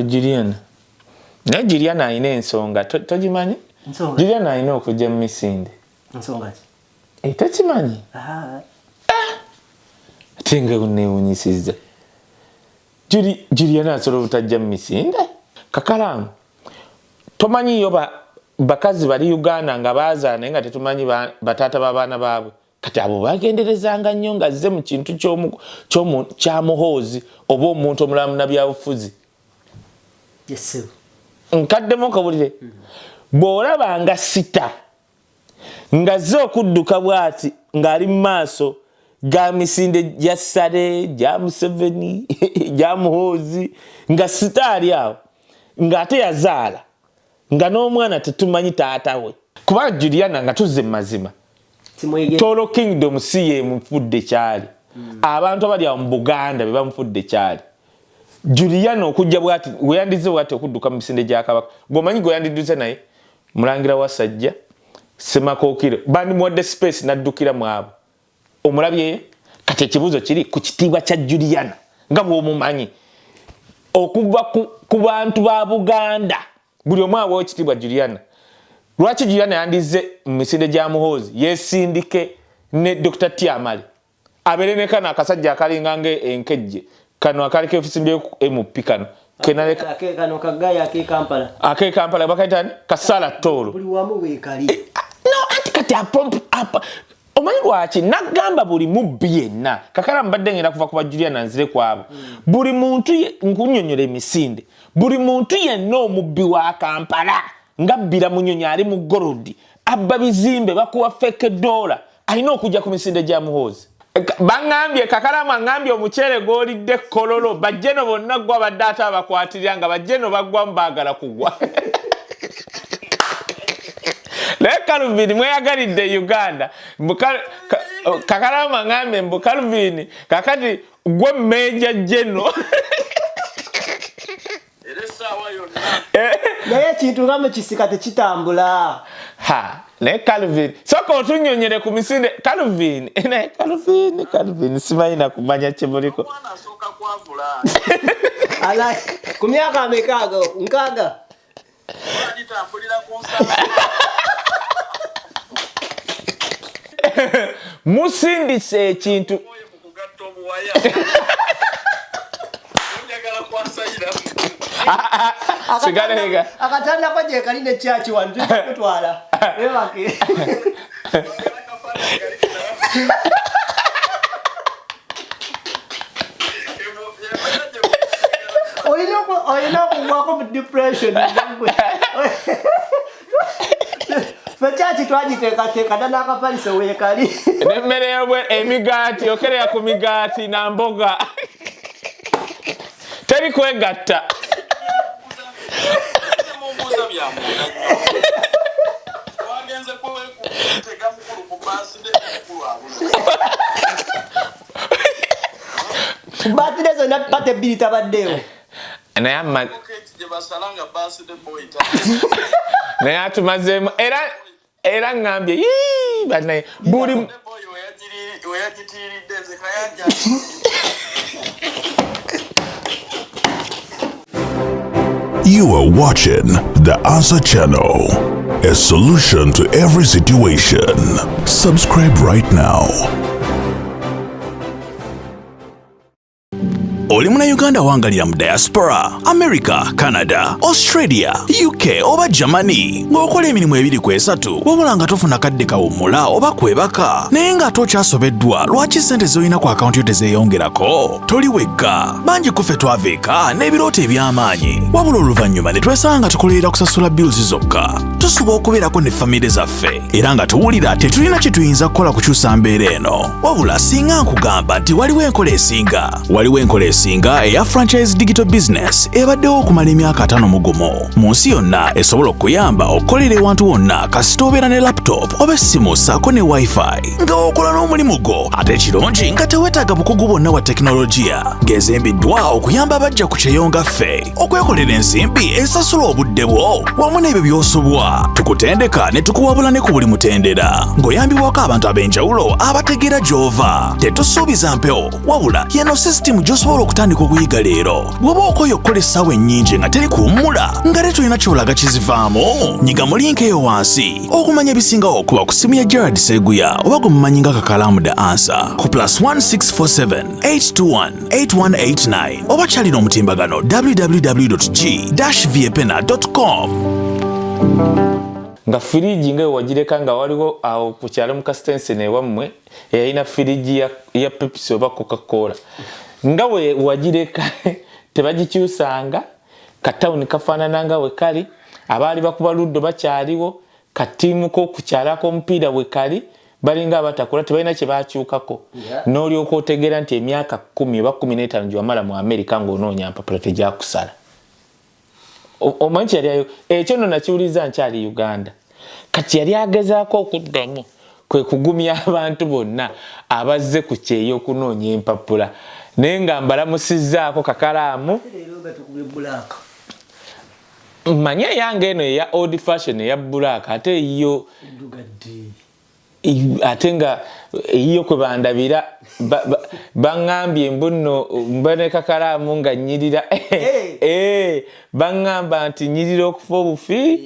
Juliana. Na Juliana ine ensonga. Tojimanyi? Juliana ine okujja mu misinde. Ensonga ki? Tokimanyi? Tenga kuneewunyisizza. Juliana asobola obutajja mu misinde? Kakalamu. Tomanyi yo bakazi bali Uganda nga baazaana nga tetumanyi bataata b'abaana baabwe. Kati abo bagenderezanga nnyo nga zze mu kintu kya muhoozi oba omuntu omulamu na byabufuzi. Yes. Nkaddemu okabulire. Bw'olaba nga sita nga zze okudduka bw'ati ng'ali mu maaso ga misinde gya Sale, gya Museveni, gya muhoozi, nga sita ali awo ng'ate yazaala nga n'omwana tetumanyi taata we. Kuba Juliana nga tuzze mu mazima. Tolo Kingdom si ye mufudde kyali. Abantu abali awo mu Buganda be bamufudde kyali. Juliana okujja bwati weyandize bwati okudduka mu misinde gya Kabaka. Gomanyi goyandiduze naye Mulangira Wasajja Semakookiro bandi muwadde space naddukira mu abo. Omulabye kati ekibuzo kiri ku kitiibwa kya Juliana nga bw'omumanyi okuva ku bantu ba Buganda buli omu awo ekitiibwa Juliana. Lwaki Juliana yandize mu misinde gya muhoozi yesindike ne Dr. Tiamale abere ne kana akasajja akalinga enkejje kano akaliko efisimbe MP kano kenaleka kano kagaya ake Kampala bakaitani Kasala Tolo buli wamu weekali no anti kati apa omanyi lwaki nagamba buli mubbi yenna kakala mbadde ngenda kuva kuba Juliana nzire kwabo buli muntu nkunyonyola emisinde buli muntu yenna omubbi wa Kampala ngabbira munyonyo ali mu Gorodi abba bizimbe bakuwa feke dola alina okujja ku misinde gya muhoozi. Bangambye Kakalamu angambye omucere golidde kololo bajjeno bonna gwa badata abakwatirira nga bajjeno bagwa mbagala kugwa. Calvin mweyagalidde Uganda Kakalamu angambye mbu Calvin kakati gwe Major General. Naye kintu ngame kisika tekitambula. Ne Calvin soko otunyonyere ku misinde Calvin simanyi na kumanya kyemuliko mwana soka kwavula ala ku myaka amekaaga nkaga wajitambulira ku nsala musindise ekintu kugatta obuwaya njagala kwasayira sigalega akatanda kwaje kaline chachi wantu kutwala ewake oyino kuwako depression ngwe fachachi twajiteeka dana akapalise wekali nemmere yobwe emigati okereya ku migati na mboga teri kwegatta Battezo na pate bilita badeo. Na amma na atumazemu era ngambye banaye buli You are watching The Answer Channel, a solution to every situation. Subscribe right now. Oli muna Uganda wangalira mu diaspora, America, Canada, Australia, UK oba Germany ng'okola emirimu ebiri ku esatu wabula nga tofuna kadde kawummula oba kwebaka naye nga tokyasobeddwa lwaki ssente z'olina ku akawunti yo tezeeyongerako toli wekka bangi kuffe twaveeka n'ebirooto eby'amaanyi wabula oluvannyuma ne twesanga nga tukolerera kusasula bills zokka tusuba okubeerako ne famire zaffe era nga tuwulira tetulina kye tuyinza kukola kukyusa mbeera eno wabula singa nkugamba nti waliwo enkola esinga eya franchise digital business ebaddewo okumala emyaka 5 mugumu mu nsi yonna esobola okuyamba okukolera ewantu wonna kasita obeera ne laptop oba essimu ssaako ne wifi nga okola n'omulimu gwo ate ekirungi nga teweetaaga bukugu bwonna bwa tekinologiya ng'ezimbiddwa okuyamba abajja ku kyeyonga ffe okwekolera ensimbi esasula obudde bwo wamu n'ebyo by'osubwa Diaspora tukutendeka ne tukuwabula ne ku buli mutendera ng'oyambibwako abantu ab'enjawulo abategeera gy'ova. Tetusuubiza mpewo wabula yeno sisitimu gy'osobola okutandika okuyiga leero. Bw'oba okoye okukola essaawa ennyingi nga teri kuwummula nga te tolina kyolaga kizivaamu, nyiga mu linki eyo wansi okumanya ebisingawo okuba ku ssimu ya Gerard Seguya oba gwe mumanyi nga Kakalamu The Answer ku +1647 821 8189 oba kyalina omutimbagano www.g-viepena.com. nga firiji nga wagireka nga waliwo awo ku kyalo mu Kastense ewammwe eyalina firiji ya Pepsi oba Coca-Cola nga we wagireka tebagikyusanga katawuni kafaanana nga we kali abaali bakuba luddo bakyaliwo katiimu k'okukyalako omupiira we kali balinga abatakula tebalina kye bakyukako n'olyoka otegeera nti emyaka 10 oba 15 gye wamala mu Amerika ng'onoonya mpapula tegyakusala. Omanyi kyali ekyo nno nakiwuliza nkyali Uganda kati yali agezaako okuddamu kwe kugumya abantu bonna abazze ku kyeyo okunoonya empapula naye nga mbalamusizzaako Kakalaamu mmanyi eyange eno eya old fashion eya black ate yo ate nga eyiyo kwe bandabira baŋŋambye mbuno mbone Kakalaamu nga nnyirira baŋŋamba nti nnyirira okufa obufi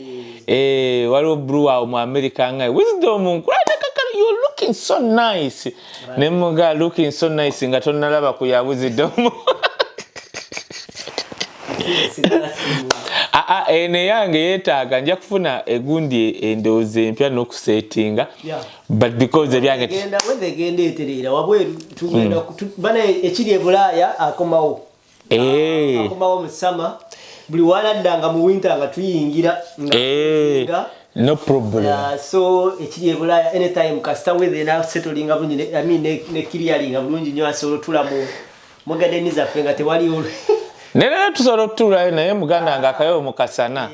waliwo blue awo mu America nga wisdom nkulate Kakala you're looking so nice ne muga looking so nice nga tonnalaba ku ya wisdom ene yange yeetaaga nja kufuna egundi endowooza empya n'okusetinga but because ebyange genda eterera wabweru tugenda bana ekiri e Bulaaya akomawo mu summer buli waladdanga mu winter nga tuyingira no problem so ekiri e Bulaaya anytime kasita weather na settlinga bulungi I mean ne clearing bulungi nnyo asobola otula mu garden zaffe nga tewali nene tusobola otulayo naye muganda nga akayo mu kasana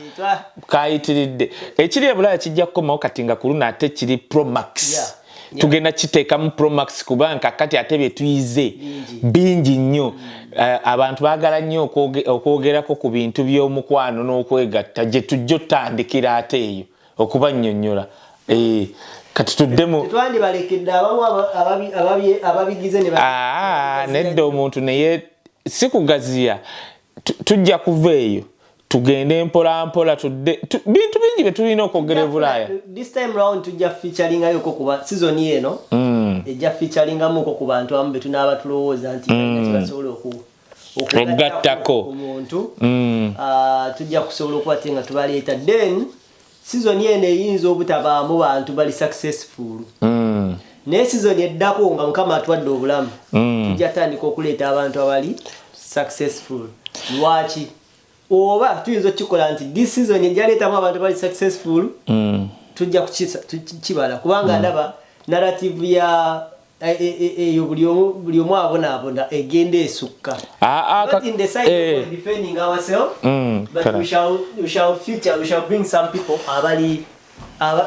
kayitiridde ekiri e Bulaaya kijja kukomawo kati nga ku luno ate kiri Pro Max tugenda kiteekamu Pro Max kubanga kati ate bye tuyize bingi nnyo abantu baagala nnyo okwogerako ku bintu by'omukwano n'okwegatta gye tujja otandikira ate eyo okubannyonnyola kati tuddemu twandibalekedde abamu ababigize ne nedda omuntu naye si kugaziya tujja kuva eyo tugende mpola mpola bintu bingi bye tulina okwogera e Bulaaya. This time round tujja featuringayo ko kuba season eno ejja featuringamu ko ku bantu abamu be tunaaba tulowooza nti basobola okugattako omuntu tujja kusobola okuba nga tubaleeta then season eno eyinza obutabaamu bantu bali successful naye season eddako nga Mukama atwadde obulamu tujja tandika okuleeta abantu abali successful. Lwaki oba tuyinza okukikola nti this season ejaleetamu abantu bali successful tujja kukibala kubanga ndaba narrative ya buli omu abonaabona egenda esukka not in the side of defending ourselves but we shall bring some people abali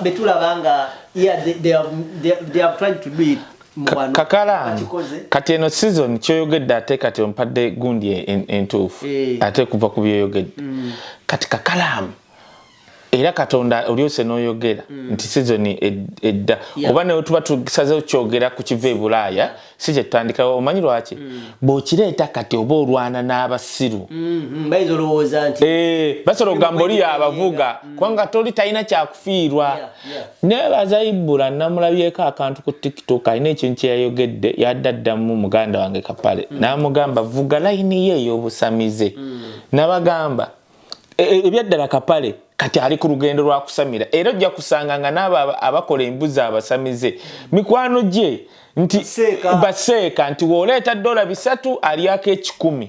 betulabanga they have tried to do it. Kakala kati eno season kyoyogedde ate kati ompadde gundi entuufu ate kuva ku byoyogedde kati Kakalamu era Katonda olyose n'oyogera nti season edda oba ne tuba tusazeewo kyogera ku kiva e Bulaaya si kye tutandikawo omanyi lwaki bw'okireeta kati oba olwana n'abasiru bayinza olowooza nti basobola okugamba oli abavuga kubanga toli talina kyakufiirwa nebaza Ibula namulabyeko akantu ku TikTok alina ekintu kye yayogedde yaddaddamu muganda wange Kapale n'amugamba vuga layini ye ey'obusamize n'abagamba ebyaddala Kapale kati ali ku lugendo lwa kusamira era ojja kusanga nga n'abo abakola embuzi abasamize mikwano gye nti baseeka nti wooleeta $300 aliyako 10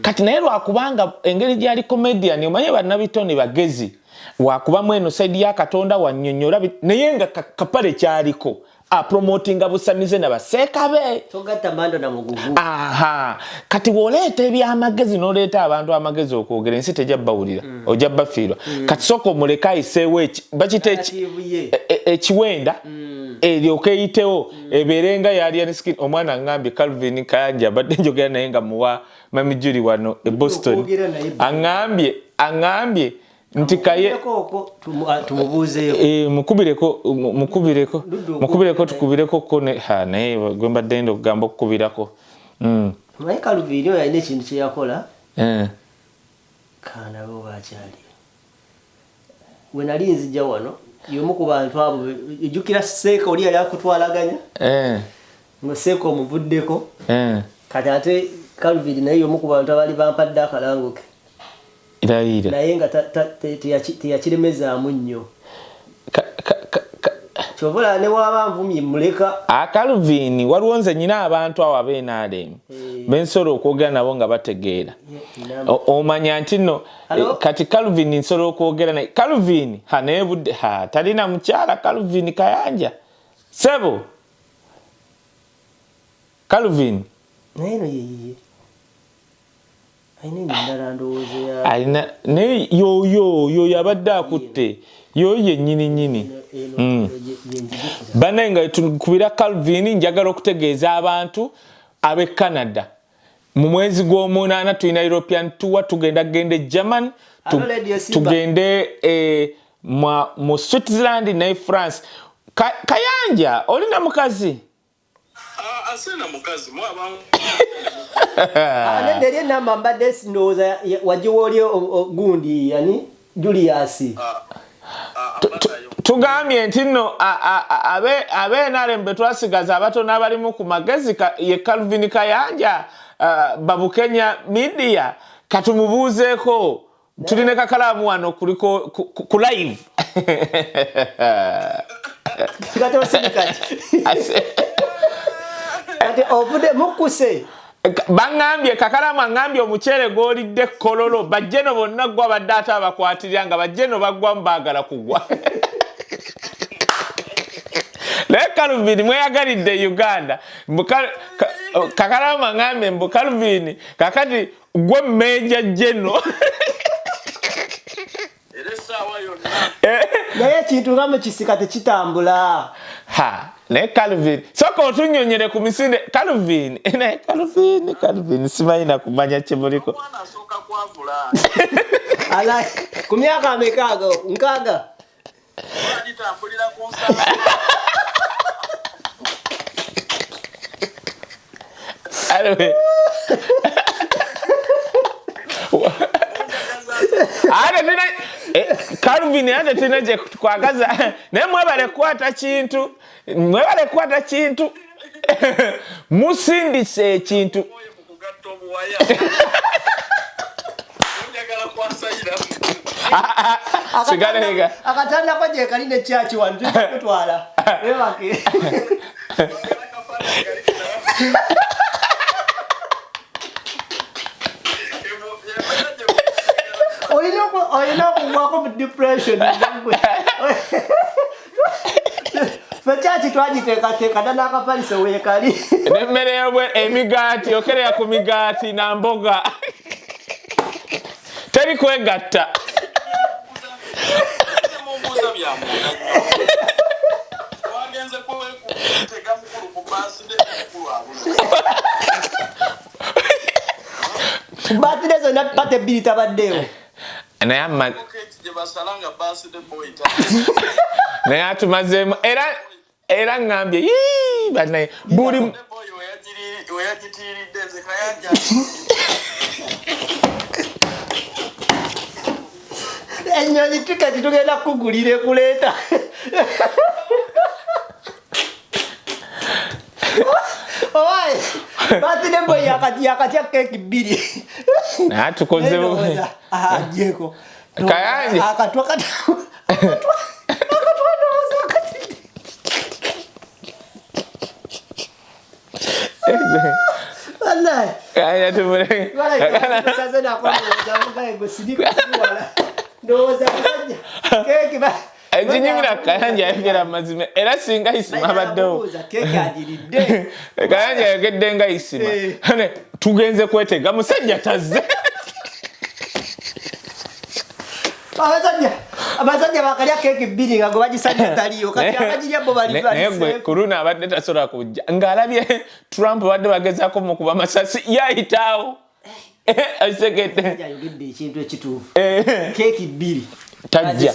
kati naye lwakubanga engeri gyali comedian omanye bannabitone bagezi wakubamu eno saidi ya Katonda wannyonnyola naye nga Kapale kyaliko promotinga busamize na baseeka be togatta mando na mugugu kati wooleeta ebyamagezi n'oleeta abantu amagezi okwogera ensi tejja bawulira ojja bafiirwa kati sooka omuleka ayiseewo bakite ekiwenda eryoka eyitewo ebeerenga yalien skin. Omwana ngambye Calvin Kayanja badde njogera naye nga muwa mamijuli wano e Boston angambye nti kaye tumubuzeyo mukubireko tukubireko ko ne ha naye gwe mbadde ndo kugamba okukubirako naye Calvin oyo alina ekintu kye yakola kaana bo bakyali we nali nzija wano y'omu ku bantu abo ejjukira Seeka oli yali akutwalaganya ngo Seeka omuvuddeko kati ate Calvin naye y'omu ku bantu abali bampadde akalango ke irayira naye nga teyakiremezaamu nnyo kyobola ne waba nvumye muleka Calvin waliwo nze nyina abantu awo ab'NRM bensobola okwogera nabo nga bategeera omanya nti nno kati Calvin nsobola okwogera naye Calvin naye budde talina mukyala Calvin Kayanja sebo Calvin naye no yeyiye alina naye yoyo yabadde akutte yoyo yennyini banaye nga tukubira Calvin njagala okutegeeza abantu ab'e Canada mu mwezi gw'omunaana tulina European tour tugenda Germany tugende mu Switzerland ne France Kayanja olina mukazi asena mukazi mwaba nenderi namba mbadde sindoza wajiwoli gundi yani Julius tugambye nti nno ab'NRM twasigaza abatono abalimu ku magezi ye Calvin Kayanja Babukenya Media katumubuuzeeko tulina kakalaamu wano kuliko ku live ati obude mukuse bangambye kakalamu angambye omukyere gw'olidde kololo bajjeno bonna gwa badde ate abakwatirira nga bajjeno bagwamu baagala kugwa naye Calvin mweyagalidde Uganda kakalamu angambye mbu Calvin kakati gwe Major General naye ekintu nga mu kisika tekitambula naye Calvin soka otunyonyere ku misinde Calvin naye Calvin simanyi na kumanya kyemuliko ala ku myaka amekaaga nkaaga agitambulira ku nsala Calvin ate tina gye twagaza naye mwebale kwata kintu musindise ekintu kugatta obuwaya njagala kwasayira sigalega akatanda ko je kali ne chachi wantu kutwala ebake oyina kuwako mu depression fechachi twagiteekateeka dana akapalisa weekali nemmere yobwe emigaati okereya ku migaati na mboga teri kwegatta birthday zonna pate bbiri tabaddeewo naye atumazeemu era ngambye banaye buli ennyonyi tiketi tugenda kugulira ekuleeta owaye birthday boy yakatya keeki bbiri naye tukozeewo ajeko Kayanja akatwa kaya tumure sasa na kwa jamu go sidika wala ndoza kanja keki ba ejinyimira Kayanja yegera mazime era singa isima abaddewo keki ajiridde Kayanja yegedde nga isima hane tugenze kwetega musajja tazze abazanya bakalya keki bbiri nga bagisajja taliyo kati abajirya bo bali naye gwe kuruna abadde tasobola kujja ng'alabye Trump badde bagezaako mu kuba masasi yayitaawo Asekete. Yayogedde ekintu ekituufu. Keeki 2. Tajja.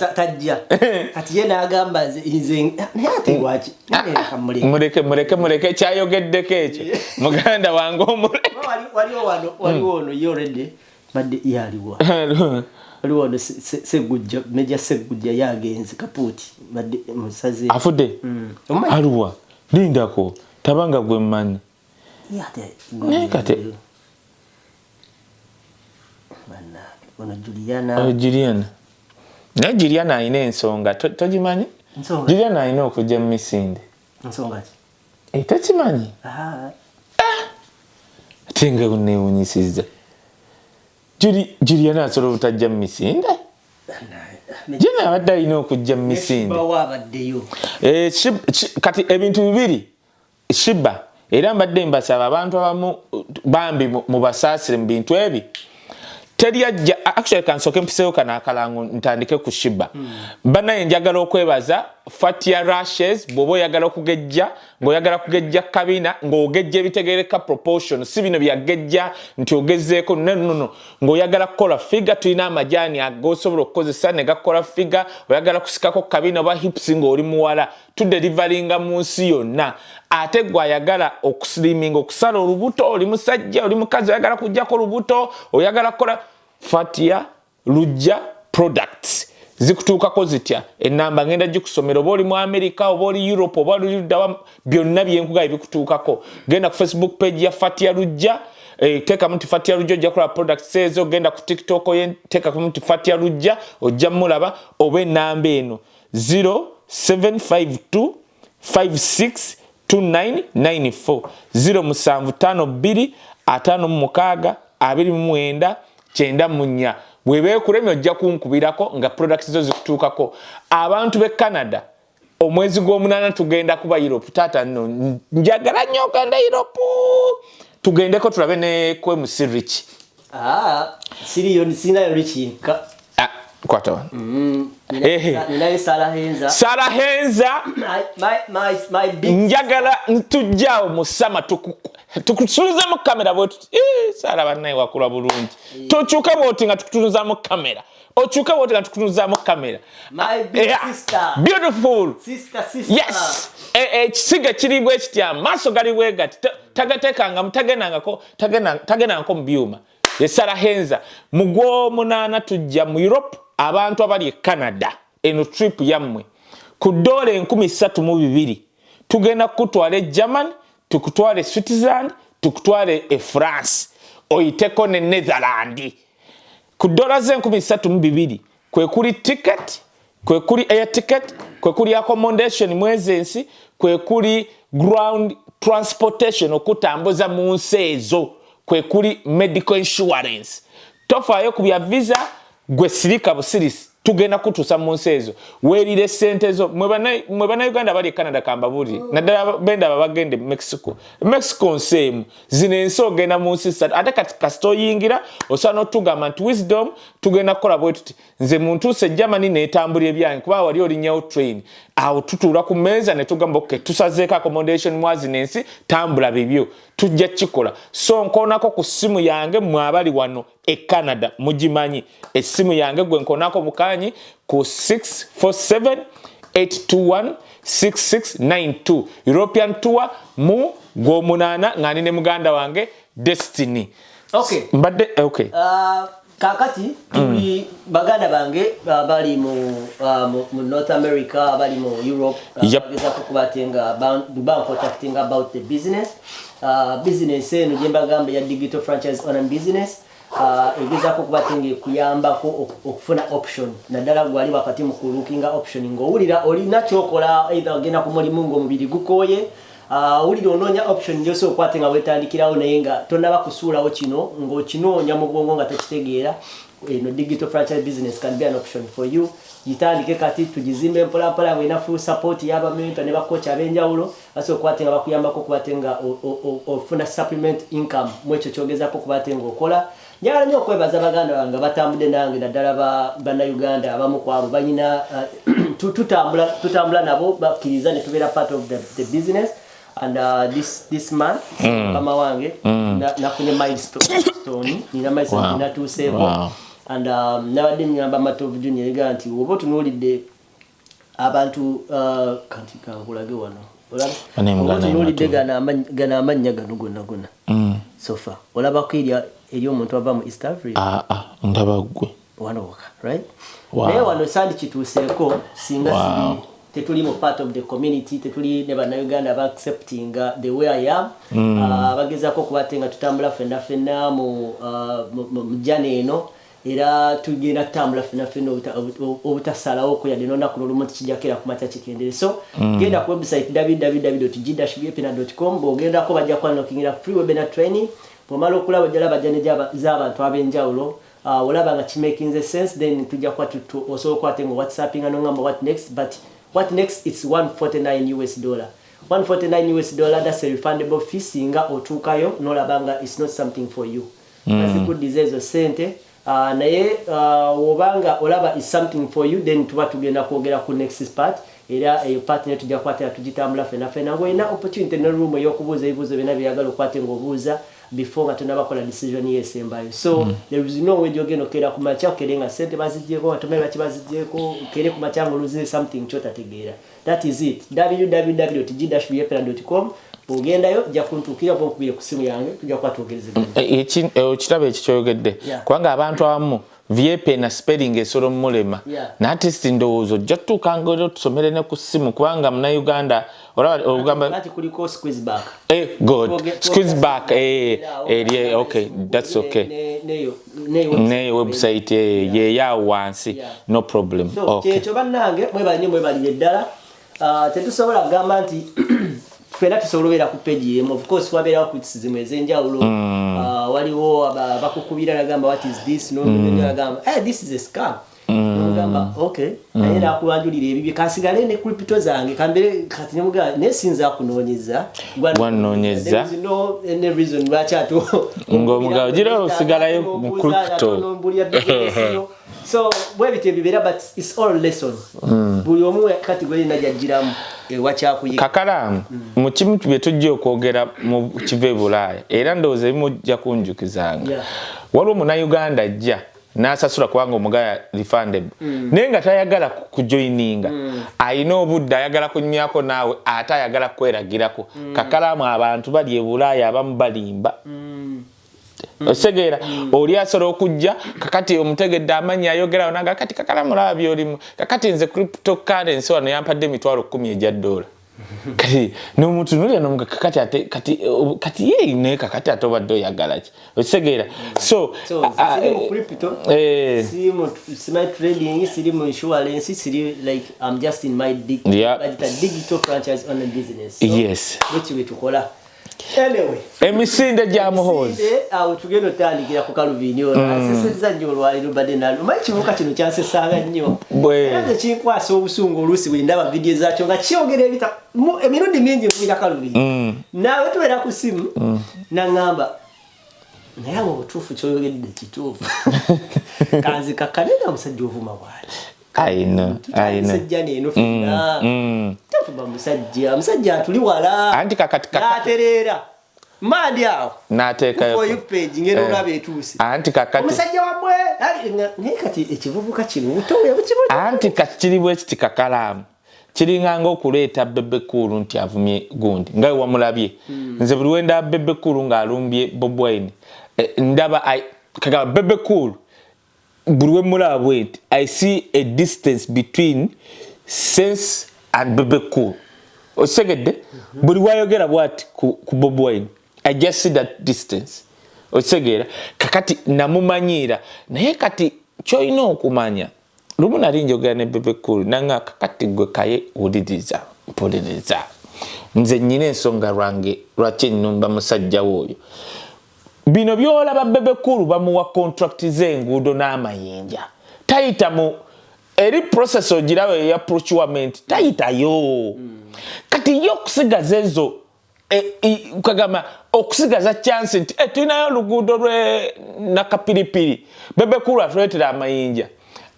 Kati yena agamba nze ate waki. Muleke kyayogeddeko ekyo. Muganda wange omuleke. Waliwo ono ye already badde yaliwa. Waliwo ono Segujja, Meja Segujja yagenze kapuuti badde musaze. Afudde? Aliwa. Lindako. Tabanga gwe mmanyi. Kate. Ono Juliana. Na Juliana ayina ensonga. Togimanyi? Juliana ayina okujja mu misinde. Ensonga ki? Tokimanyi? Ate nga neewunyisizza. Juliana asobola obutajja mu misinde? Juliana abadde ayina okujja mu misinde. Kati ebintu bibiri. Shiba. Era mbadde mbasaba abantu abamu bambi mu basaasire mu bintu ebi. Actually kansoke mpiseyo kana akalango ntandike ku Shiba. Banaye njagala okwebaza Fatia Rashes bobo yagala okugejja ng'oyagala kugejja kabina ng'ogejja ebitegereka proportion si bino byagejja nti ogezeeko no ng'oyagala kukola figure tulina amajani agosobola okukozesa ne gakola figure oyagala kusikako kabina oba hips ng'oli muwala tudelivaringa mu nsi yonna ate gwayagala okusliminga okusala olubuto oli musajja oli mukazi oyagala kujjako olubuto oyagala kukola Fatia Lujja products zikutuukako zitya enamba ngenda gikusomera oba oli mu America oba oli Europe oba oli byonna byenkugaye bikutuukako genda ku Facebook page ya Fatia Lujja teka muti Fatia Lujja ojja kulaba products ezo genda ku TikTok teka muti Fatia Lujja ojja mulaba oba enamba eno 0752 562994 0752 56 29 94 bwebeekulemye ojja kunkubirako nga products zo zikutuukako abantu be Canada omwezi gw'omunana tugenda kuba Europe taata nno njagala nnyo okanda Europe tugendeko tulabe ne KMC Rich siriyo sinayo Richinka kwata wana ninayo Sarah Henza my big njagala ntujjaawo mu sama tukutuliza mu kamera bwetu Sarah banaye wakula bulungi tokyuka bwoti nga tukutuliza mu kamera okyuka bwoti nga tukutuliza mu kamera my big sister beautiful sister yes ekisiga kiri bwe kitya maaso gali bwegati tagatekanga tagenangako mu byuma ye Sarah Henza mu gw'omunaana tujja mu Europe abantu abali e Canada eno trip yammwe ku $32,000 tugenda kutwala e Germany tukutwale Switzerland tukutwale e France oyiteko ne Netherland ku $32,000 kwe kuli ticket kwe kuli air ticket kwe kuli accommodation mwezensi kwe kuli ground transportation okutambuza mu nsi ezo kwe kuli medical insurance tofaayo ku bya visa gwe sirika busirisi tugenda kutuusa mu nsi ezo weerire ssente zo mwe bannayuganda bali e Canada kambabuli naddala benda babagende Mexico nsi emu zino ensi ogenda mu nsi ssatu ate kasita oyingira osaana otugamba nti wisdom tugenda kukola bwe tuti nze muntuuse Germany neetambulira ebyange kuba wali olinyawo train awo tutuula ku mmeeza ne tugamba okay tusazeeko accommodation mwa zino ensi tambula bibyo tujja kikola so nkoonako ku ssimu yange mwabali wano e Canada mugimanyi essimu yange gwe nkoonako bukanyi ku 647-821-6692 European tour mu gw'omunaana ng'ani ne muganda wange Destiny mbadde kakati tuli baganda bange bali mu North America bali mu Europe bageza kubatenga contacting about the business eno gyembagamba ya digital franchise owner business egezako kubatenga kuyambako okufuna option naddala gwali wakati mu kulookinga option ng'owulira olina kyokola either ogenda ku mulimu ng'omubiri gukooye ulira onoonya option njoso okwate nga wetandikirawo naye nga tonnaba kusuulawo kino ng'okinoonya mu bwongo nga tekitegeera eno digital franchise business can be an option for you gitandike kati tugizimbe mpolampola wena full support y'abamenta ne bakocha ab'enjawulo ase okwate nga bakuyambako okubate nga ofuna supplement income mu ekyo kyogezako okubate nga okola njagala nnyo okwebaza baganda bange batambudde nange naddala bannayuganda abamu kwabo banyina tutambula nabo bakkiriza ne tubeera part of the business and this man kama wange na kwenye milestone nina milestone natuuseko and nabadde nyamba Matovu Junior ega nti obo tunulidde abantu kanti kankulage wano obo tunulidde gana amanya gano gonna so far olaba kwirya eri omuntu ava mu East Africa ndaba gwe wanoka right naye wano sandi kituuseeko singa tetuli mu part of the community tetuli ne bannayuganda ba accepting the way I am bagezako kubatenga tutambula fenna mu jane eno era tugenda tambula fenna obutasalawo ko yadde n'olunaku lumu kijakera ku makya kikendere so genda ku website www.g-vpn.com bogendako bajja kwanokingira free webinar training pomala okulaba jalaba jane z'abantu ab'enjawulo olaba nga kimaking sense then tujja kwa osobola kwatenga whatsapping ngamba what next it's $149 $149 that's a refundable fee singa otukayo nolabanga it's not something for you that's a good disease sente naye obanga olaba is something for you then tuba tugenda kwogera ku next part era partner tujja kwatera tugitambula fena ngoina opportunity ne room yokubuuza ebibuuzo bina byagala okwate ngobuuza before nga tunabakola decision yesembayo so there is no way you're kera ku macha kerenga sente bazijeko batomera bakibazijeko kere ku macha ngoluze something chota tegera that is it www.g-vpn.com ogendayo ja kuntukira bokubire ku simu yange tujja kwatogerezegana ekitabo ekikyoyogedde kubanga abantu abamu VPN na spelling esolo mulema na artist ndowoozo jatuka ngero tusomere ne ku simu kubanga muna Uganda olugamba ati kuliko squeeze back good squeeze back okay that's okay ne website ya wansi no problem okay ekyo bannange mwebali eddala tetusobola gamba nti fena tusolobera ku page of course wabera criticism ezenjawulo waliwo bakukubira nagamba what is this no nagamba this is a scam nagamba okay naye nakuwanjulira ebibi kasigale ne crypto zange kambere kati nyamuga nesinza kunonyeza gwanonyeza no any reason lwachato ngomuga gira osigalayo mu crypto so webite bibera but it's all lesson buli omu kati gwe najagiramu kakalamu mu kimu bye tujja okwogera mu kive Bulaaya era ndowooza ebimujja kunjukizanga waliwo Munnayuganda ajja n'asasula kubanga omugaya refundable naye nga tayagala kujoininga ayina obudde ayagala kunyumyako naawe ate ayagala kweragirako kakalamu abantu bali e Bulaaya abamu balimba osegera oli asobola okujja kakati omutegedde amanyi ayogerawo naga kati kakalamu laba byolimu kakati nze cryptocurrency wano yampadde $10,000 kati n'omuntu nulya n'omuga kakati kati ye ne kakati ate obadde oyagala ki osegera so crypto siri trading siri insurance siri like I'm just in my digital franchise on a business yes which we tukola anyway emisinde gya muhozi awo tugendo tandikira ku Kaluvini aseseza nnyo olwaliro badde nalo manyi kibuka kino kyansesanga nnyo bwe kinkwasa obusungu oluusi bwe ndaba video zaakyo nga kyogera ebita emirundi mingi mpulira Kaluvini nawe tubeera ku simu nangamba naye awo obutuufu kyoyogedde kituufu kanzi kakanena omusajja ovuma bwali I know. Musajja neno fina. Tafuba musajja atuli wala. Anti kakati naterera. Mandi awo. Nateka yo. Ko page ngero olabe etuuse. Anti kakati. Musajja wabwe. Ne kati ekivubuka kino utowe bukibuka. Anti kakiri bwe kiti kakalamu. Kiringanga okuleeta Bebe Cool nti avumye gundi. Nga wamulabye. Nze buli wenda Bebe Cool nga alumbye Bob Wine. Ndaba kaka Bebe Cool. Buluwe mulabwe nti I see a distance between Sense and Bebe Cool. Osegedde buli wayogera bwati ku Bob Wine. I just see that distance. Osegera kakati namumanyira naye kati kyoyina okumanya lumu nali njogera ne Bebe Cool nanga kakati gwe kaye uliriza mpuliriza nze nnyina ensonga lwange lwaki nnumba musajja woyo bino byolaba Bebe Cool bamuwa contract z'enguudo n'amayinja tayita mu eri process ogirawe ya procurement tayitayo kati yo okusigaza ezo kagama okusigaza chance nti tulinayo oluguudo lwe nakapiripiri Bebe Cool atuleetera amayinja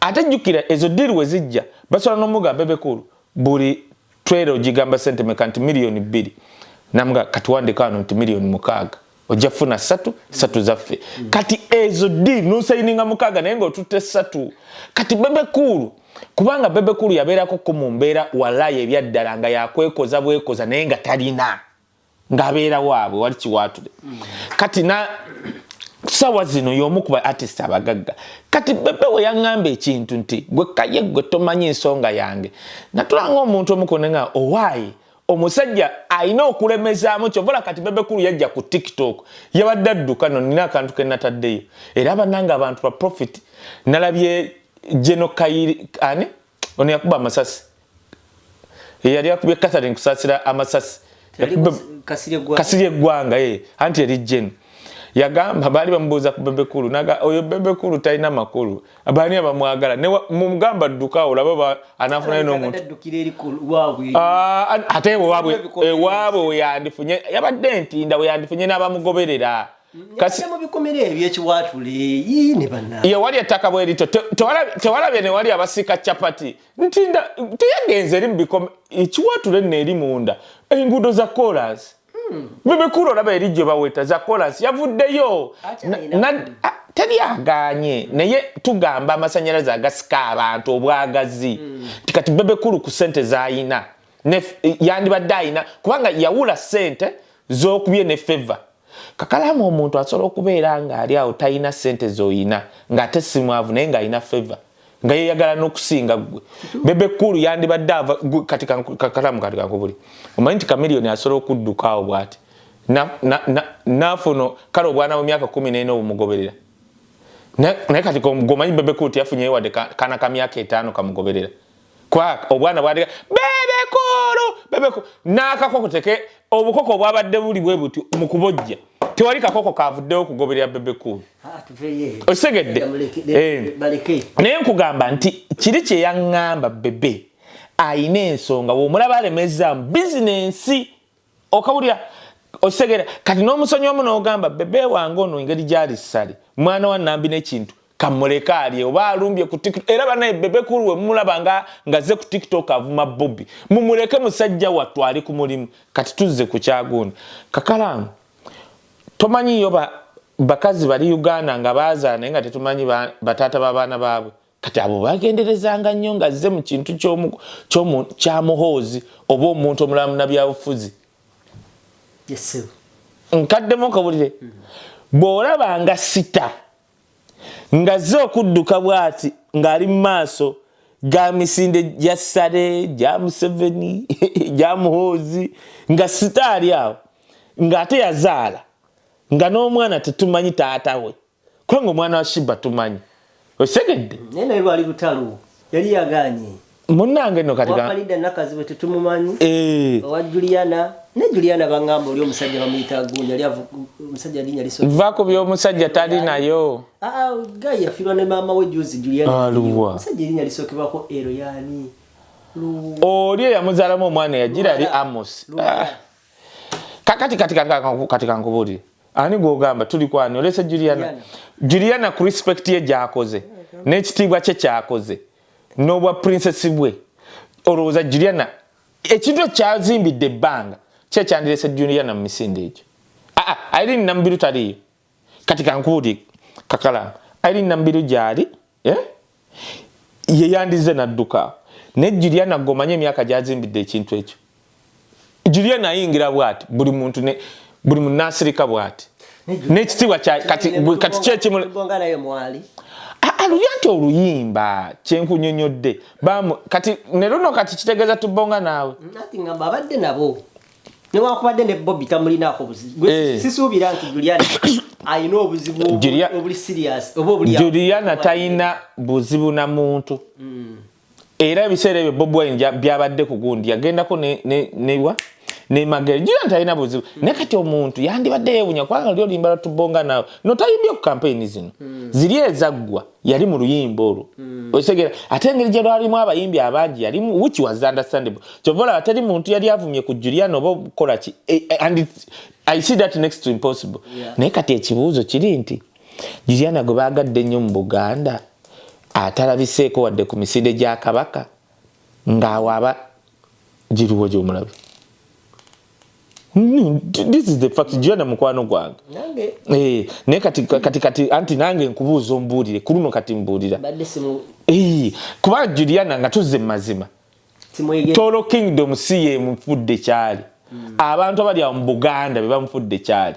ate jjukira ezo deal we zijja basobola n'omuga Bebe Cool buli trailer ogigamba sente meka nti $2 million namuga katuwandika wano nti milioni 6 ojja funa 3 zaffe kati ezo deal nusayininga 6 naye ng'otutte 3 kati Bebe Cool kubanga Bebe Cool yabeerako ko mu mbeera walayi ebyaddala nga yakwekoza bwekoza naye nga talina ng'abeera waabwe wali kiwaatule kati na sawa zino y'omu ku ba artist abagagga kati Bebe we yaŋŋamba ekintu nti gwe kaye gwe tomanyi ensonga yange natulanga omuntu omukonenga owaayi omusajja alina okulemezaamu kyobola kati Bebe Cool yajja ku TikTok yabadde adduka no nina akantu ke nataddeyo era bannanga abantu ba profit nalabye Jeno Kairi ani ono yakuba amasasi yali yakubye Catherine kusasira amasasi kasirye eggwanga anti eri Jeno yagamba bali bamubuuza ku Bebe Cool naga oyo Bebe Cool talina makulu abani abamwagala ne mugamba dduka olaba anafuna n'omuntu ate waabwe yandifunye yabadde ntinda we yandifunye n'abamugoberera kasi mu bikomere ebyekiwaatule yine banna ye wali ettaka bwe lito tewalabye ne wali abasika chapati ntinda teyagenze eri mu bikomere ekiwaatule n'eri munda enguudo za chorus Bebe Cool olaba erijjo baweta za chorus yavuddeyo teryaganye naye tugamba amasanyalaze agasika abantu obwagazi kati Bebe Cool ku sente zayina yandibadde ayina kubanga yawula sente z'okubye ne favor kakalamu omuntu asobola okubeera nga ali awo talina sente zoyina ng'ate simwavu naye ng'alina favor nga yeyagala n'okusinga gwe Bebe Cool yandibadde ava kati kakalamu kati kankubuli omanyi nti Chameleone asobola okudduka awo bw'ati nafuno kale obwana mu myaka 14 obumugoberera naye kati gomanyi Bebe Cool teyafunyeyo wadde kana ka myaka 5 kamugoberera kwaka obwana bwandika Bebe Cool n'akakoko teke obukoko bwabadde buli bwe buti mu kubojja tewali kakoko kavuddeyo okugoberera Bebe Cool osegedde naye nkugamba nti kiri kye yaŋŋamba Bebe ayina ensonga w'omulaba alemezaamu bizinensi okawulira osegera kati n'omusonyi omu n'ogamba Bebe wange ono engeri gyali ssale mwana wa Nambi n'ekintu kamuleka ali oba alumbye ku TikTok era banaye Bebe Cool we mulaba ngaze ku TikTok avuma Bobby mumuleke musajja wattu ali ku mulimu kati tuzze ku kyagundi kakalamu tomanyi yo bakazi bali Uganda nga baazaana nga tetumanyi bataata b'abaana baabwe kati abo bagenderezanga nnyo nga zze mu kintu kyamuhoozi oba omuntu omulamu na byabufuzi nkaddemu okabulire bw'olabanga sita nga zze okudduka bw'ati ng'ali mu maaso ga misinde gya Sale gya Museveni gya Muhoozi nga sita ali awo ng'ate yazaala nga n'omwana tetumanyi taata we kubanga omwana wa Shiba tumanyi osegedde naye naye lwali lutalo yali yaganye munnange nno kati wapalidda nakazi bwe tetumumanyi owa Juliana ne Juliana bangamba oli omusajja bamuyita gundi yali omusajja linya liso vaako by'omusajja tali nayo gayi yafirwa ne maama we juzi Juliana omusajja linya lisokebwako ero yani oli eyamuzaalamu omwana yagira ali Amos kati kankubulire ani gwogamba tuli kwani olese Juliana ku respect ye gyakoze n'ekitiibwa kye kyakoze n'obwa princess bwe olowooza Juliana ekintu kyazimbidde ebbanga kyekyandirese Juliana mu misinde egyo Irene Nambiru taliyo kati kankubulire kakala Irene Nambiru gyali ye yandize n'adduka ne Juliana gomanye emyaka gyazimbidde ekintu ekyo Juliana ayingira bw'ati buli muntu buli munasirika bw'ati n'ekitiibwa kati kyekimu bonganayo mwali aluyante oluyimba kyenkunyonyodde kati ne luno kati kitegeeza tubonga naawe ati ngamba abadde nabo newankubadde ne Bobby tamulinako buzibu sisuubira nti Juliana ayina obuzibu obuli serious oba obuli Juliana tayina buzibu na muntu era ebiseera ebyo Bobi Wine byabadde ku gundi yagendako ne magere Juliana tayina buzibu naye kati omuntu yandibadde yeewunya kubanga oli olimba tubonga naawe notayimbye ku kampeyini zino ziri ezaggwa yali mu luyimba olwo osegera ate engeri gye lwalimu abayimbi abangi yalimu which was understandable kyovola ateri muntu yali avumye ku Juliana oba okukola ki and I see that next to impossible naye kati ekibuuzo kiri nti Juliana gwe baagadde nnyo mu Buganda atalabiseeko wadde ku misinde gya Kabaka ng'awaaba giruwo gy'omulabe This is the fact. Juliana mukwano gwange. Ne kati anti nange nkubuuza ombuulire kuno kati mbuulira. Badde simu. Kuba Juliana nga tuzze mazima. Tolo Kingdom siye mufudde kyali. Abantu abali mu Buganda be bamufudde kyali.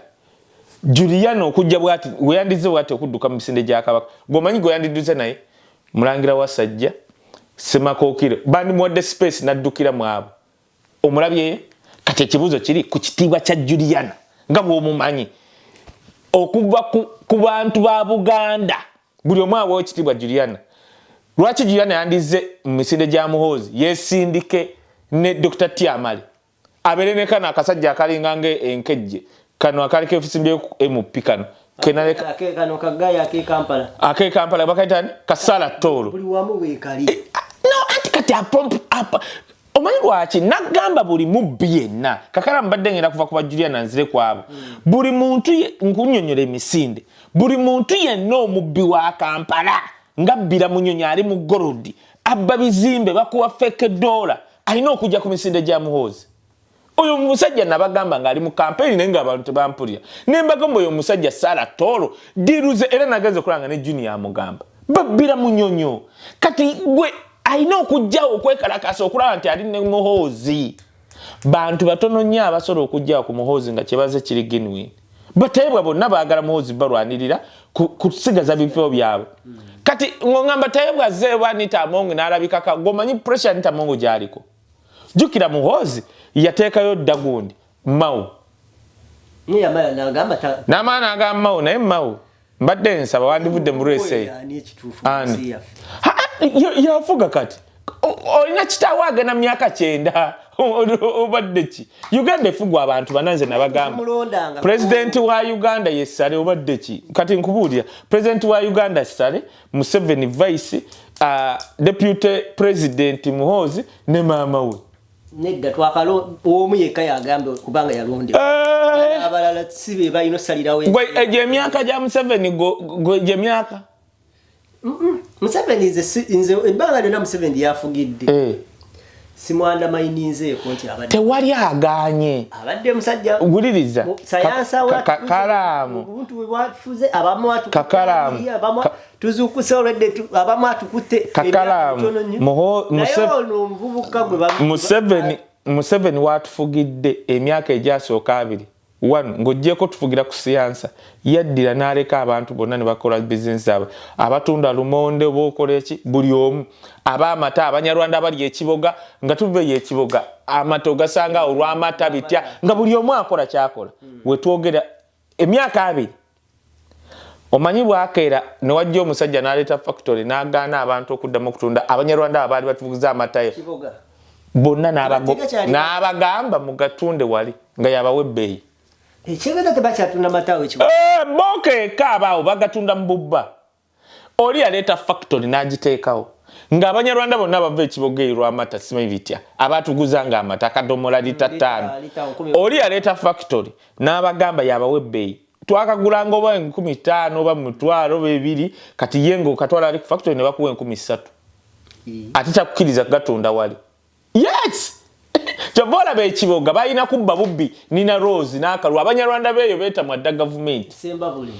Juliana okujja bwati weyandize bwati okudduka mu misinde gya Kabaka. Gomanyi goyandiduze naye mulangira wasajja Semakookiro. Bandi muwadde space naddukira mu abo. Omulabye kati ekibuuzo kiri ku kitiibwa kya Juliana nga bw'omumanyi okuva ku bantu ba Buganda buli omu abawo ekitiibwa Juliana. Lwaki Juliana yandize mu misinde gya Muhoozi yesindike ne Dr. Tiamale abere ne kana akasajja akalinga enkejje kano akali kefusimbye MP kano kenaleka kano kagaya ake Kampala bakaitani Kasala Tolo buli wamu weekali no anti kati apa omanyi lwaki nagamba buli mubbi yenna kakala mbadde ngenda kuva kuba Juliana nzire kwabo buli muntu nkunyonyola emisinde buli muntu yenna omubbi wa Kampala ngabbira munyonyo ali mu Gorodi abba bizimbe bakuwa fake dollar alina okujja ku misinde gya Muhoozi. Oyo musajja nabagamba nga ali mu campaign nenga abantu tebampulira nembagamba oyo musajja Sara Tolo diruze era nagaze kulanga ne Junior amugamba babbira munyonyo kati gwe alina okujja okwekalakasa okulaba nti ali ne Muhoozi. Bantu batono nnyo abasobola okujja ku Muhoozi nga kyebaze kiri genuine batayebwa bonna baagala Muhoozi balwanirira kusigaza bifo byabwe. Kati ngamba tayebwa zeebwa Anita Amongo n'alabika gomanyi pressure Anita Amongo gyaliko. Jukira Muhoozi yateekayo Dagundi Mao. N'amaana agamba Mao naye Mao mbadde nsaba wandivudde mu rese. Yafuga kati. Olina kitaawe agenda myaka 9 obadde ki? Uganda efugwa abantu bananze nabagamba. President wa Uganda yesale obadde ki? Kati nkubuulira President wa Uganda sale Museveni vice deputy president Muhoozi ne maama we. Nedda twakalo omu yekka yagambe kubanga yalonde. Abalala sibe bayino salirawe. Gwe emyaka gya Museveni gwe emyaka. Museveni nze ebbanga lyonna Museveni yafugidde. Simwanda mayinize konti abadde. Tewali aganye. Abadde musajja. Guliriza. Sayansa wa kakalamu. Ubuntu we wafuze abamu watu. Kakalamu. Abamu tuzukuse already abamu atukutte. Kakalamu. Museveni watufugidde emyaka egyasooka 2. One ngojjeko tufugira ku siyansa yaddira n'aleka abantu bonna ne bakola business abo abatunda lumonde bokola eki buli omu abamata abanyarwanda bali ekiboga nga tuve yekiboga amato gasanga olwamata bitya nga buli omu akola kyakola we twogera emyaka 2 omanyi bwakeera ne wajja omusajja n'aleta factory n'agaana abantu okuddamu okutunda abanyarwanda abaali batuvugiza amata kiboga bonna n'abagamba mugatunde wali nga yabawe bbeeyi. Ekyebeza tebakatunda matawe kibo. Boke kabaawo bagatunda mbubba. Oli yaleta factory n'agiteekawo. Nga abanyarwanda bonna bava ekibogeerwa amata simanyi bitya. Abatuguzanga amata akadomola lita 5. Oli yaleta factory n'abagamba yabawe bbeeyi. Twakagulanga oba 15,000 oba 2,000 kati yengo katwala ali ku factory ne bakuwa 3,000. Ate kyakukkiriza gatunda wali. Yes! Chabola be chiboga bayina kubba bubbi nina Rose n'akalwa abanyarwanda beyo beta mwadda government semba buli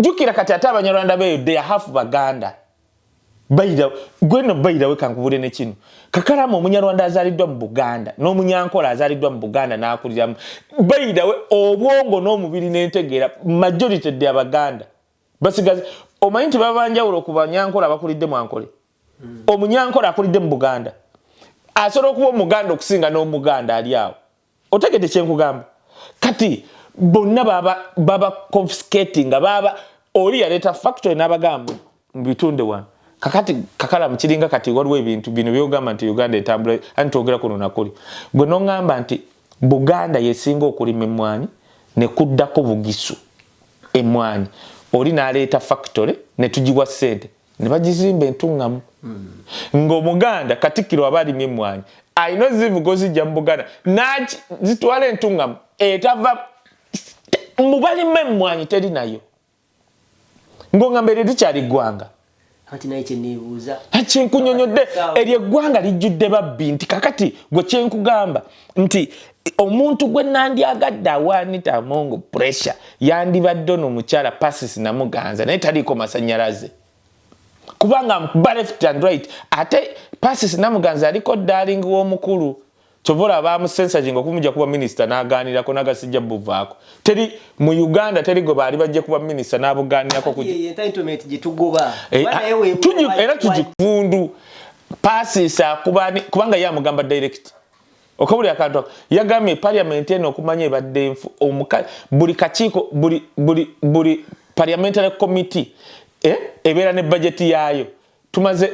jukira kati ate abanyarwanda beyo they half Baganda bayira gweno bayira we kankubule ne kino Kakalamu omunyarwanda azaliddwa mu Buganda n'omunyankola azaliddwa mu Buganda n'akulira bayira we obwongo n'omubiri n'entegeera majority de Abaganda basigaze omanyi nti babanjawulo ku banyankola bakulidde mu Ankole omunyankola akulidde mu Buganda asobola okuba omuganda okusinga n'omuganda ali awo otegedde kyenkugamba kati bonna baba confiscating baba oli yaleeta factory n'abagamba mu bitunde wano kakati Kakalamu kiringa kati waliwo ebintu bino byogamba nti Uganda etambula anti twogera kuno nakuli gwe n'ongamba nti Buganda yesinga okulima emmwanyi ne kuddako Bugisu emmwanyi oli n'aleeta factory ne tugiwa ssente ne bagizimba entungamu ng'omuganda Katikkiro abalimi emmwanyi ayino zivugo zijja mu Buganda zitwala entungamu etava mu balima emmwanyi teri nayo ng'ongamba eri likyali ggwanga ati naye kyeneebuuza kyenkunyonyodde eryo eggwanga lijjudde babbi nti kakati gwe kyenkugamba nti omuntu gwe nandyagadde awaanita Amongo pressure yandibadde ono omukyala Pasis Namuganza naye taliiko masannyalaze kubanga amukuba left and right ate Pasis Namuganza aliko darling w'omukulu Chovola bamusensaging okumujja kuba minister n'agaanirako n'agasijja buvaako teri mu Uganda teri gwe baali bajja kuba minister n'abugaanirako ku entitlement gye tugoba era tugifundu Pasis kubanga ye amugamba direct okabuli akantu yagambye parliament eno okumanya ebadde enfu buli kakiiko buli parliamentary committee ebeera ne budget yaayo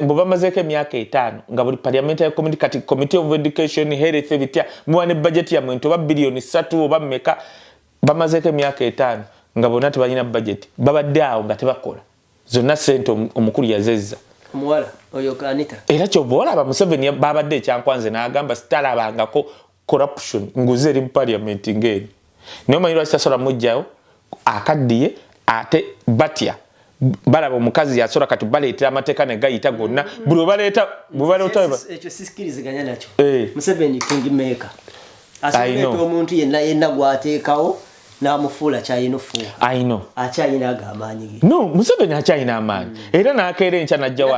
bamazeeko emyaka 5 nga buli parliamentary committee kati committee of education health bitya muwa ne budget ya muntu oba bilioni 3 oba mmeka bamazeeko emyaka 5 nga bonna tebalina budget babadde awo nga tebakola zonna sente omukulu yazezza omuwala oyo Anita era kyova olaba Museveni babadde ekyankwanze n'agamba sitalabangako corruption nguze eri mu parliament ng'eri naye omanyi lwaki tasobola mujjayo akaddiye ate batya balaba omukazi yasola kati baleetera amateeka ne gayita gonna buli baleeta ekyo sikiriziganya nakyo Museveni kingmaker asobola omuntu yenna gwateekawo n'amufuula kyayinofuula ayino akyayina agamaanyi no Museveni akyayina amaanyi era n'akeera enkya najjawo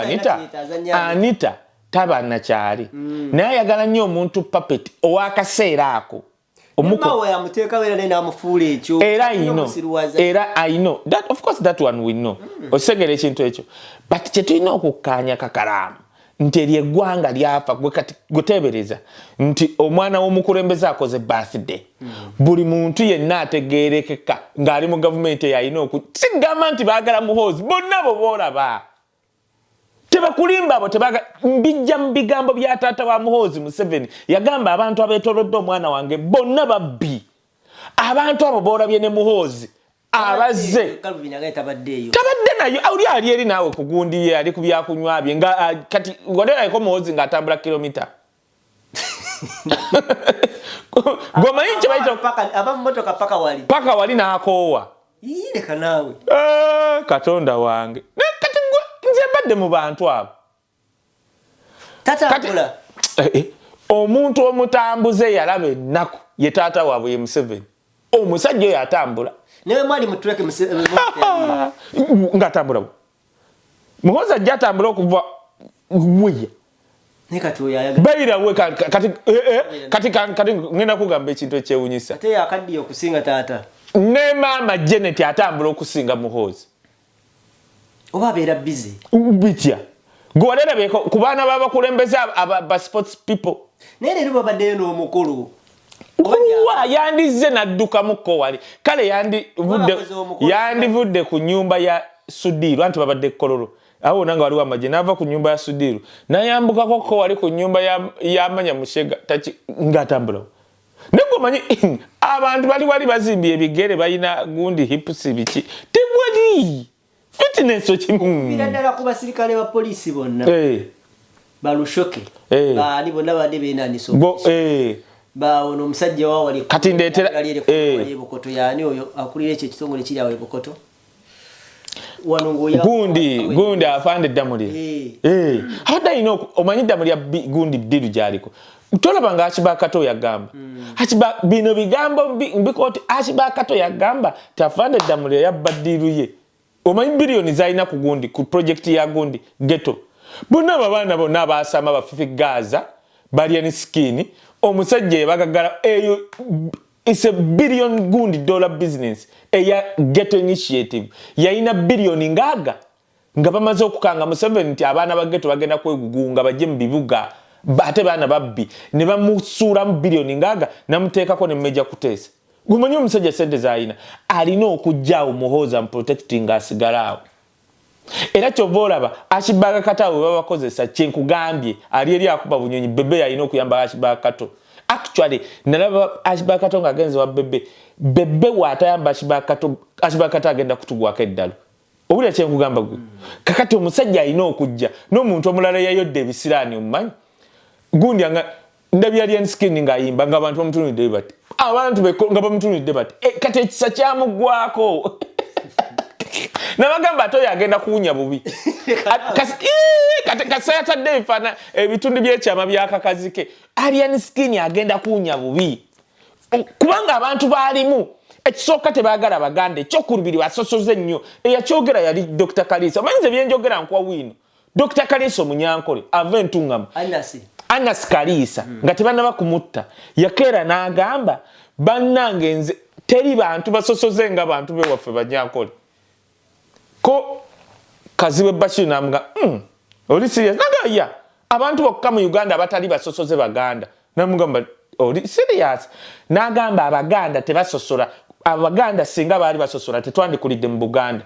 Anita taba nakyali naye ayagala nnyo omuntu puppet ow'akaseera ako era I know that of course that one we know osegera ekintu ekyo but kyetulina okukkaanya kakalaamu nti eri eggwanga lyafa guteebereza nti omwana w'omukulembeze akoze birthday buli muntu yenna ategeerekeka ng'ali mu gavumenti eyalina sigamba nti baagala muhoozi bonna bo boolaba tebakulimba abo mbijja mu bigambo bya taata wa muhoozi Museveni yagamba abantu abeetolodde omwana wange bonna babbi abantu abo boolabye ne muhoozi abazze tabadde nayo ali eri naawe kugundi ye ali ku byakunywa bye nga kati walerayiko muhoozi ng'atambula kilomita gomanyi kye bayita paka wali n'akoowa Katonda wange nze mbadde mu bantu abo tatambula omuntu omutambuze yalaba ennaku ye taata waabwe ye Museveni omusajja oyo atambula newe mwali mutreke ng'atambula muhoozi ajja atambula okuva weya bayirawe kati ngenda kugamba ekintu ekyewunyisa ate yakaddiye okusinga taata ne maama Janet atambula okusinga muhoozi oba abeera busy bitya gwolerabeko ku baana b'abakulembeze ba sports people naye leero babaddeyo n'omukulu yandizze n'addukamukko wali kale yandivudde ku nnyumba ya Sudiru anti babadde Kololo awo nanga waliwo amagye n'ava ku nnyumba ya Sudiru n'ayambukako ko wali ku nnyumba ya Manya Mushega ng'atambulawo nabwo manyi abantu wali bazimbye ebigere balina gundi hips biki tebwali fitness okimu birandala ku basirikale ba polisi bonna balushoke baali bonna badde beenaniso bawono omusajja wa wali kati ndeetera Bukoto yani oyo akulira ekyo ekitongole kiri awo Bukoto gundi afande Damuli abadde alina omanyi Damuli gundi Bdiru gyaliko tolabanga Akiba Kato yagamba bino bigambo mbikoti Akiba Kato yagamba tafande Damuli yabba Ddiru ye omanyi bilioni zalina ku gundi ku project ya gundi ghetto bonna abaana bonna abaasama bafifi Gaza balya skin omusajja yabagagala eyo it's a billion gundi dollar business eya ghetto initiative yalina bilioni ngaaga nga bamaze okukanga Museveni nti abaana ba ghetto bagenda kwegugunga bajje mu bibuga ate baana babbi ne bamusuula mu bilioni ngaaga namuteekako ne mmeja kuteesa gumanyi omusajja sente zaalina alina okujjaawo muhooza protecting asigalawo era kyova olaba Akiba Kato we babakozesa kyenkugambye ali eri akuba bunyonyi bebe yalina okuyamba Akiba Kato actually nalaba Akiba Kato ng'agenze wa bebe waatayamba Akiba Kato agenda kutugwako eddalo obulya kyenkugamba gwe kakati omusajja alina okujja n'omuntu omulala yayodde ebisiraani omumanyi gundi ndabya alien skin ng'ayimba ng'abantu bamutunulidde bati abantu nga bamutunulidde bati kati ekisa kyamugwako nabagamba ate oyo agenda kuwunya bubi kasi yatadde ebifaana ebitundu by'ekyama by'akakazike alien skin agenda kuwunya bubi kubanga abantu baalimu ekisooka tebaagala Abaganda ekyokulubiri basosoze nnyo eyakyogera yali Dr. Kalisa omanyize byenjogera nkuwa wiino Dr. Kalisa Omunyankole ava entungamu Anas Kalisa nga tebannaba kumutta yakeera n'agamba bannange nze teri bantu basosoze nga bantu bewaffe Banyankole ko Kaziwe Bashir namuga oli serious nagaya abantu bokka mu Uganda abatali basosoze Baganda namugamba oli serious nagamba Abaganda tebasosola Abaganda singa bali basosola tetwandikulidde mu Buganda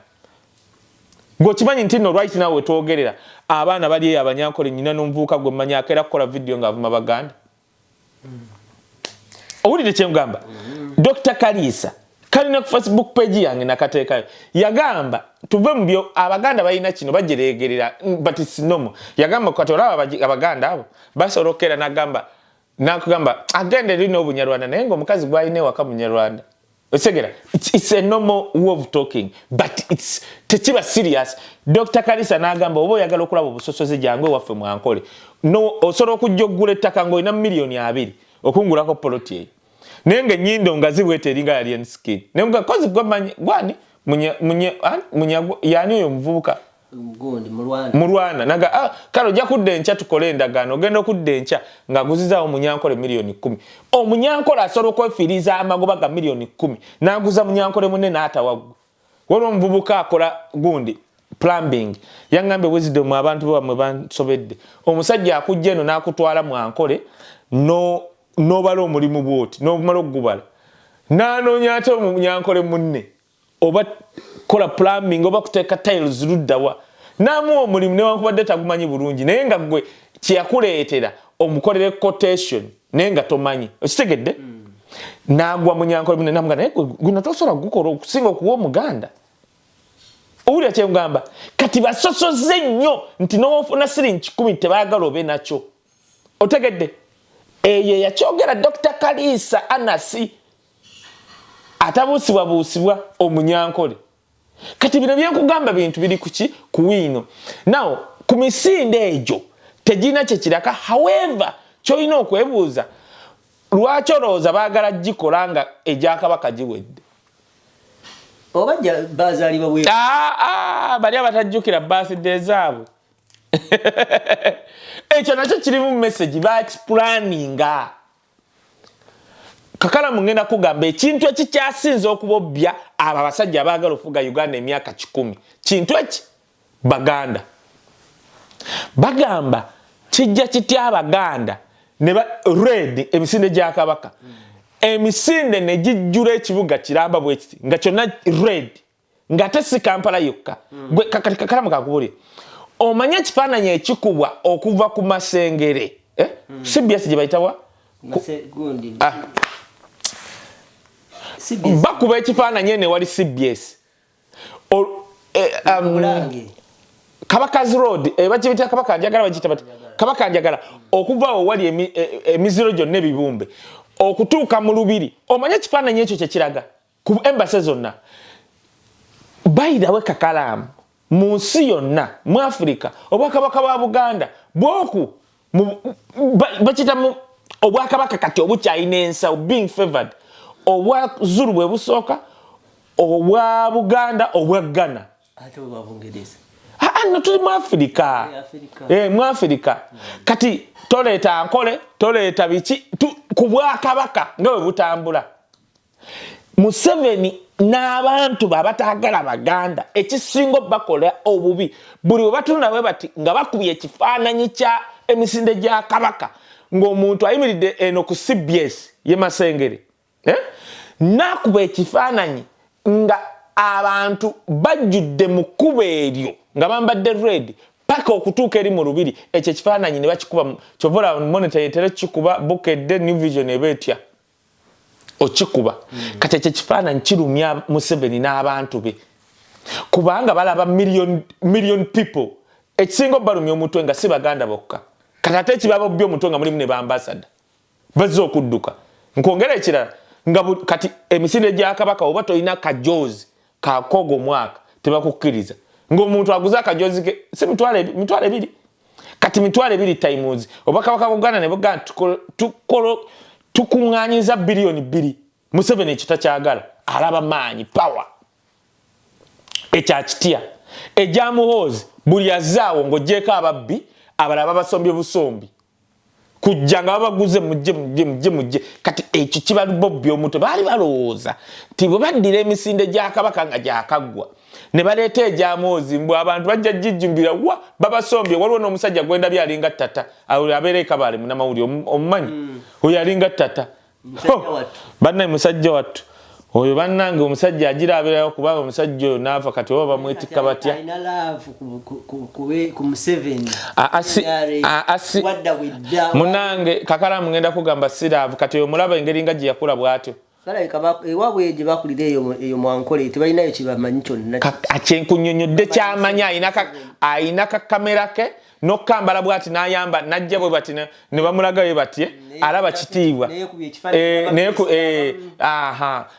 gokimanyi nti no right now wetwogerera abaana bali Abanyankole nyina n'omuvuuka gwe manya akera kukola video nga avuma Baganda owulire kyemugamba Dr. Kalisa kalina ku Facebook page yange nakateekayo yagamba tuve mu byo Abaganda balina kino bajeregerera but it's normal yagamba kati olaba Abaganda abo basorokera nakugamba agende lino Obunyarwanda naye nga omukazi gwalina ewaka Munyarwanda osegera it's a normal way of talking but it's tekiba serious Dr. Kalisa nagamba obo oyagala okulaba obusosoze jangwe waffe Mwankole no osobola okujja oggula ettaka ng'olina miliyoni 2 okungulako poloti eyo nenge nyindo ngazibwete eringa alien skin nenga kozi gwani yani oyo muvubuka gundi mu Rwanda naga kalo ja kudde encha tukole endagano ogenda okudde encha nga guziza Omunyankole miliyoni 10 Omunyankole asoro kwefiriza amagoba ga miliyoni 10 naguza Munyankole munne n'ata waggu wolo muvubuka akola gundi plumbing yangambe wisdom abantu bamwe bansobedde omusajja akujja eno n'akutwala Mwankole no balo omulimu bwoti no bumalo gubala nanoonya ate Omunyankole munne oba kola plumbing oba kuteeka tiles luddawa namu omulimu newankubadde tagumanyi bulungi naye nga gwe kyeyakuleetera omukolere quotation naye nga tomanyi okitegedde nagwa Munyankole munne namuga naye guno tosobola gukola okusinga okuwa Omuganda owulira kyemugamba kati basosoze nnyo nti n'ofuna siringi 10 tebaagala obe nakyo otegedde eyo yakyogera Dr. Kalisa Anasi atabuusibwa Omunyankole kati bino byenkugamba bintu biri kuki kuwino now ku misinde egyo tegina kyekiraka however kyolina okwebuuza lwaki olowooza baagala gikola nga egyakabaka giwedde oba bazaalibwa bwe bali abatajjukira birthday zaabwe ekyo nakyo kirimu message bakiplaninga kakala mungenda kugamba ekintu ekikyasinze okubobbya abo abasajja abaagala ofuga Uganda emyaka 10 kintu eki Baganda bagamba kijja kitya Abaganda ne ba red emisinde gya Kabaka emisinde ne gijjula ekibuga kiramba bwekiti nga kyonna red nga tesi Kampala yokka gwe kakala mukakubulira omanya ekifaananyi ekikubwa okuva ku Masengere CBS gye bayitawa bakuba ekifaananyi ene wali CBS Kabaka's Road bakibita Kabaka njagala bagita bati Kabaka njagala okuva awo wali emiziro gyonna ebibumbe okutuuka mu Lubiri omanya ekifaananyi ekyo kyekiraga ku embassy zonna bayirawe kakalamu mu nsi yonna mu Africa obwakabaka bwa Buganda bwoku bakita obwakabaka kati obukyalina ensa being favored obwa Zulu bwe busooka obwa Buganda obwa Ghana ate obwa Bungereza no tuli mu Africa mu Africa kati toleeta Ankole toleeta biki ku bwakabaka nga bwe butambula Museveni n'abantu babatagala Baganda ekisingo bakola obubi buli bwe batunda bwe bati nga bakubye ekifaananyi kya emisinde gya Kabaka ng'omuntu ayimiridde eno ku CBS ye Masengere nakuba ekifaananyi nga abantu bajjudde mu kkubo eryo nga bambadde red paka okutuuka eri mu Lubiri ekyo ekifaananyi ne bakikuba kyovola monitor yetere kikuba bukedde New Vision ebetya okikuba kati ekyo ekifaananyi kirumya Museveni n'abantu be kubanga balaba million people ekisinga balumya omutwe nga si Baganda bokka kati ate ekibaba byo omutwe nga mulimu ne bambasada bazze okudduka nkwongera ekirala nga kati emisinde gya Kabaka oba tolina kajozi kakogo mwaka tebakukkiriza ng'omuntu aguza akajozi ke si mitwalo ebiri kati mitwalo ebiri times obakabaka buganda ne buganda tukuŋŋaanyiza biliyoni 2 Museveni ekita kyagala alaba maanyi power ekyakitya ejamuhoozi buli azaawo ng'ogyeko ababbi abalaba basombye busombi kujja nga babaguze mujje kati ekyo kiba bobbi omuto baali balowooza nti bwe baddira emisinde gya kabaka nga gyakaggwa ne baleeta ejamuhoozi mbwe abantu bajja jijjumbira wa babasombye waliwo n'omusajja gwenda byalinga ttata abeera ekabaale munamawulire omumanyi oyo alinga ttata bannaye musajja wattu oyo bannange omusajja agira abeerayo kubanga omusajja oyo naafa kati oba bamwetikka batya munange kakalamu ngenda kugamba siraavu kati oyo mulaba engeri nga gye yakula bw'atyo ewabwe gye bakulira eyo Mwankole tebalinayo kibamanyi kyonna kyenkunyonyodde kyamanya ayina kakamera ke n'okukambala bw'ati n'ayamba najja bwe bati ne bamulagayo batye alaba kitiibwa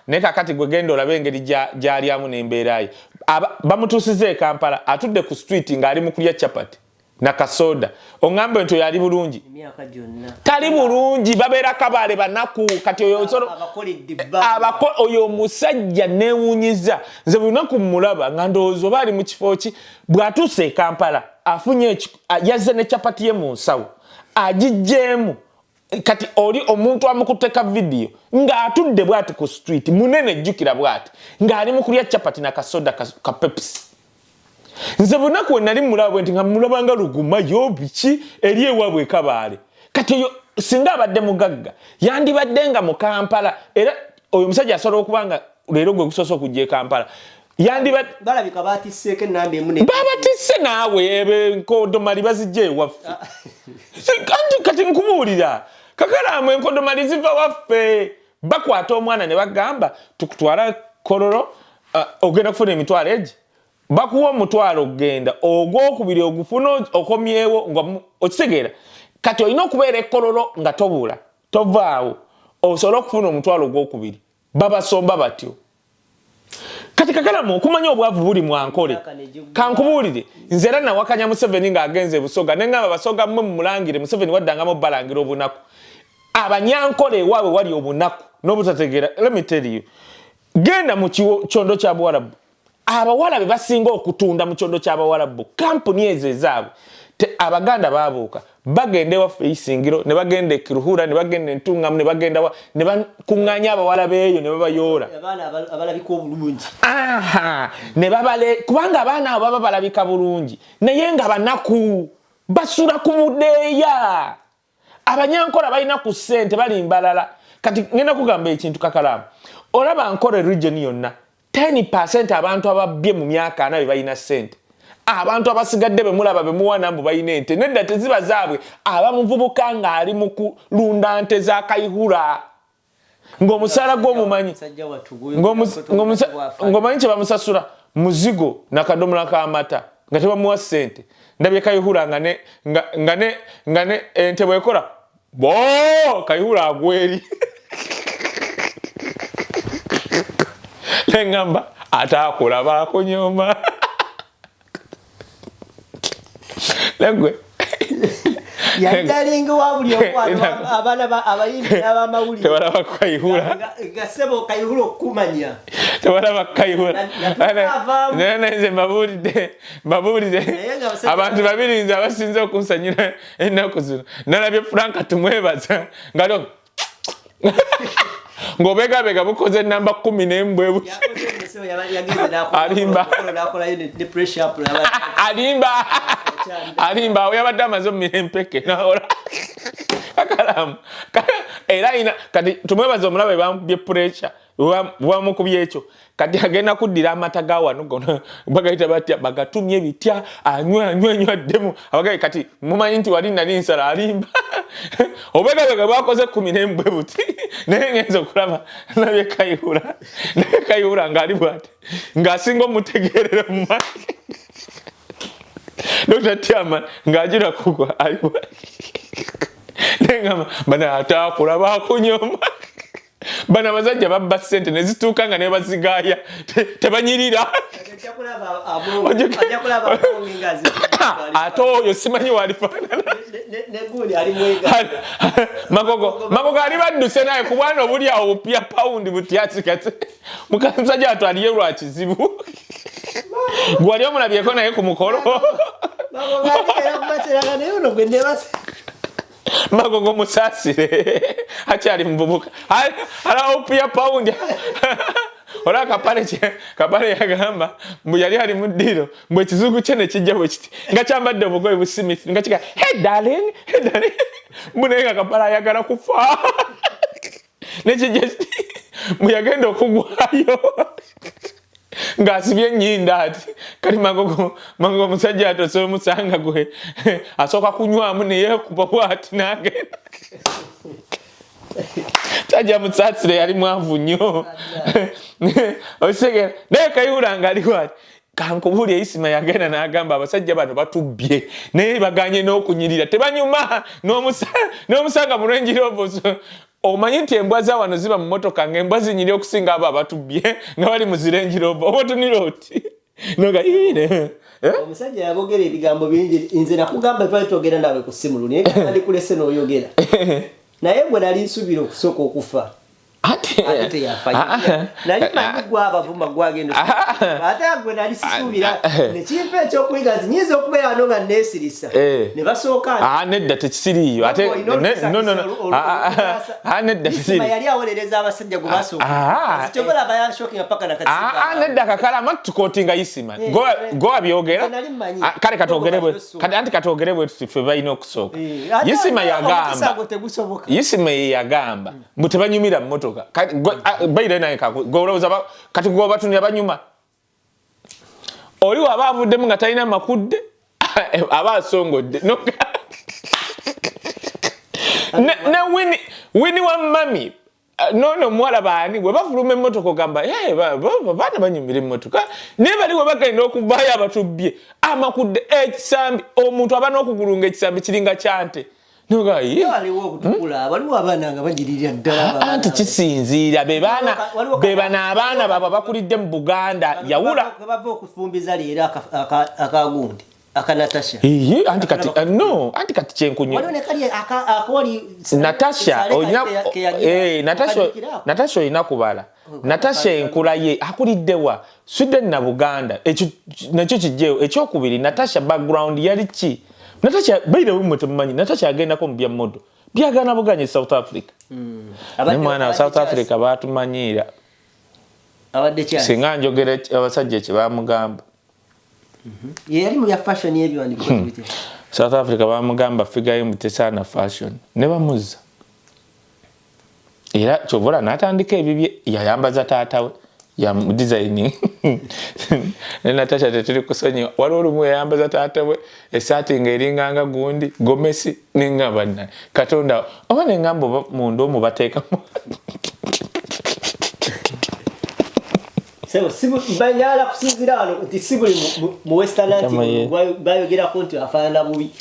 naye kakati gwe genda olabe engeri gy'alyamu n'embeerayo bamutuusiza e Kampala atudde ku street ng'ali mu kulya capati na kasoda oŋŋambe nti oyo ali bulungi tali bulungi babeera kabaale banaku kati oyo omusajja neewuunyiza nze buli lunaku mmulaba nga ndowooza oba ali mu kifo ki bw'atuuse e Kampala afunye yazze ne capati ye mu nsawo agijjeemu kati oli omuntu amukutteka vidiyo ng'atudde bw'ati ku street munene ejjukira bw'ati ng'ali mu kulya capati na kasoda ka Pepsi nze bunaku we nali mulaba nti nga mulabanga luguma yo biki eri ewaabwe e Kabaale kati oyo singa abadde mugagga yandibadde nga mu Kampala era oyo musajja asobola okubanga leero gwe gusoose okujja e Kampala balabika batisseeko ennamba emu babatisse naawe enkodomali bazijja ewaffe kati nkubuulira kakalamu enkodomali ziva waffe bakwata omwana ne bagamba tukutwala Kololo ogenda kufuna emitwalo egi bakuwa omutwalo ogenda ogwokubiri ogufuna okomyewo nga okitegeera kati olina okubeera Kololo nga tobula tovaawo osobola okufuna omutwalo ogwokubiri babasomba batyo kati kakalamu okumanya obwavu buli Mwankole kankubuulire nze era nawakanya Museveni ng'agenze Busoga neŋŋamba Basoga mmwe mumulangire Museveni waddangamu balangira obunaku Abanyankole ewaabwe wali obunaku n'obutategeera let me tell you genda mu kyondo kya Buwarabu abawala be basinga okutunda mu kyondo ky'Abawarabu kampuni ezo ezaabwe Abaganda baabuuka bagenda ewaffe Isingiro ne bagenda e Kiruhura ne bagenda Entungamu ne bagenda ne bakuŋŋaanya abawala beeyo ne babayoola abalabika obulungi ne babale kubanga abaana abo baba balabika bulungi naye nga banaku basula ku budeeya Abanyankola balina ku ssente balimbalala kati ngenda kugamba ekintu kakalamu olaba Nkole region yonna 10% abantu ababbye mu myaka 4 balina ssente abantu abasigadde be mulaba be muwana mbu balina ente nedda teziba zaabwe abamuvubuka ng'ali mu kulunda nte za Kayihura ng'omusaala gw'omumanyi ng'omanyi kye bamusasula muzigo n'akadomola k'amata nga tebamuwa ssente ndabye Kayihura nga ne ente bwekola Kayihura agweri Ngamba atakola bakunyoma Lengwe yandalinga wabuli abana abayimbi abamawuli tewala Kayihura gasebo Kayihura okumanya tewala Kayihura nze mbabulide abantu babiri nze abasinze okunsanyira ennaku zino nalabye Frank tumwebaza ngalo ngobega bukoze namba 10 n'embwe buti alimba oyabadde amaze omumira empeke naola kakalamu era ina kati tumwebaza omulabe bambye pressure bwamukubye ekyo kati agenda kuddira amata ga wano gona bagayita batya bagatumye bitya anywa ddemu abagayi kati mumanyi nti wali nali nsala alimba obega bakoze 10 n'embwe buti naye ngenza okulaba nabye Kayihura ng'ali bwati ng'asinga omutegeerera mu maaso Dr. Tiaman ng'agira kugwa ali bwati nengamba bana ataakula bakunyoma bana bazajja babba sente ne zituuka nga ne bazigaya tebanyirira ate oyo simanyi walifaanana magogo ali badduse naye ku bwana obuli awo bupya pawundi butyatsikatse mukamusajja atwaliye lwa kizibu gwali omulabyeko naye ku mukolo magogo musasire akyali mububuka ala upya paundi ola kapale yagamba mbu yali ali mu ddiro mbu ekizugu kye ne kijja bwe kiti nga kyambadde obugoye busimisi nga kiga hey darling mbu naye nga kapale ayagala kufa nekijja mbu yagenda okugwayo ng'asibye ennyinda ati kali magogo musajja atose omusanga gwe asooka kunywamu ne yeekuba bw'ati n'agenda tajja musaasire yali mwavu nnyo osegera naye Kayihura ng'aliwo ati kankubuli Isima yagenda n'agamba abasajja bano batubbye naye baganye n'okunyirira tebanyuma n'omusanga mu Range Rover omanyi nti embwa za wano ziba mu motoka ng'embwa zinyiri okusinga abo abatubbye nga bali mu Range Rover oba otunira oti noga ine omusajja yabogera ebigambo bingi nze nakugamba twali twogera nawe ku ssimu luni kandi kulese n'oyogera naye gwe nali nsubira okusooka okufa ate yafa nali manyi gwabavuma gwagenda ate gwe nali sisuubira nekimpa ekyokuyiga nti nyinza okubeera wano nga neesirisa ne basooka nedda tekisiriiyo ate nedda Isima yali awolereza abasajja gwe basooka kyobola bayanshokinga paka nakati nedda kakala tukootinga Isima gowa byogera kale katwogere bwe tufe balina okusooka Isima ye yagamba mbu tebanyumira mu motoka baire naye golowooza kati gwe batunira banyuma oli waba avuddemu nga talina makudde aba asongodde ne wini wa mami nono muwala baani bwe bafuluma emmotoka ogamba baana banyumira emmotoka naye bali we bagenda okuvaayo abatubbye amakudde ekisambi omuntu aba n'okugulunga ekisambi kiringa kyante waliwo okutukula waliwo abaana nga bagirira ddala anti kisinziira be bana abaana baba bakulidde mu Buganda yawula bava okufumbiza leero akagundi akanatasha anti kati kyenkunywa Natasha olina kubala Natasha enkula ye akuliddewa Sweden na Buganda nakyo kijjeyo ekyokubiri Natasha background yali ki Natasha baile wimwe temumanyi Natasha agenda ko mbya modo byagana buganye South Africa ne mwana wa South Africa batumanyira abadde kya singa njogere abasajja kye bamugamba yali mu ya fashion yebi wandiko bite South Africa bamugamba figure yo mutesana fashion ne bamuzza era chovola natandika ebibye yayambaza taatawe ya designing Natasha tetuli kusonyi wali olumu yayambaza taatawe esaati ng'eringanga gundi gomesi n'engamba naye Katonda oba n'engamba munda omu bateekamu sibu banyala kusinzira wano nti sibuli mu Western Atlantic bayogerako nti afaanana bubi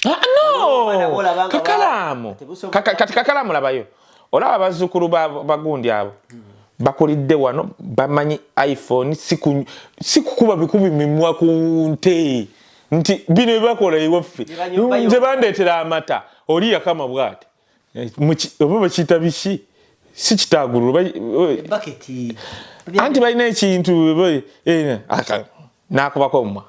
kakalamu labayo olaba abazzukulu bagundi abo bakulidde wano bamanyi iPhone sikukuba bikubi mimwa ku nte nti bino bakola iwaffe nze bandeetera amata oli yakama bwati oba bakiyita biki si kitagululu anti balina ekintu nakubako omwa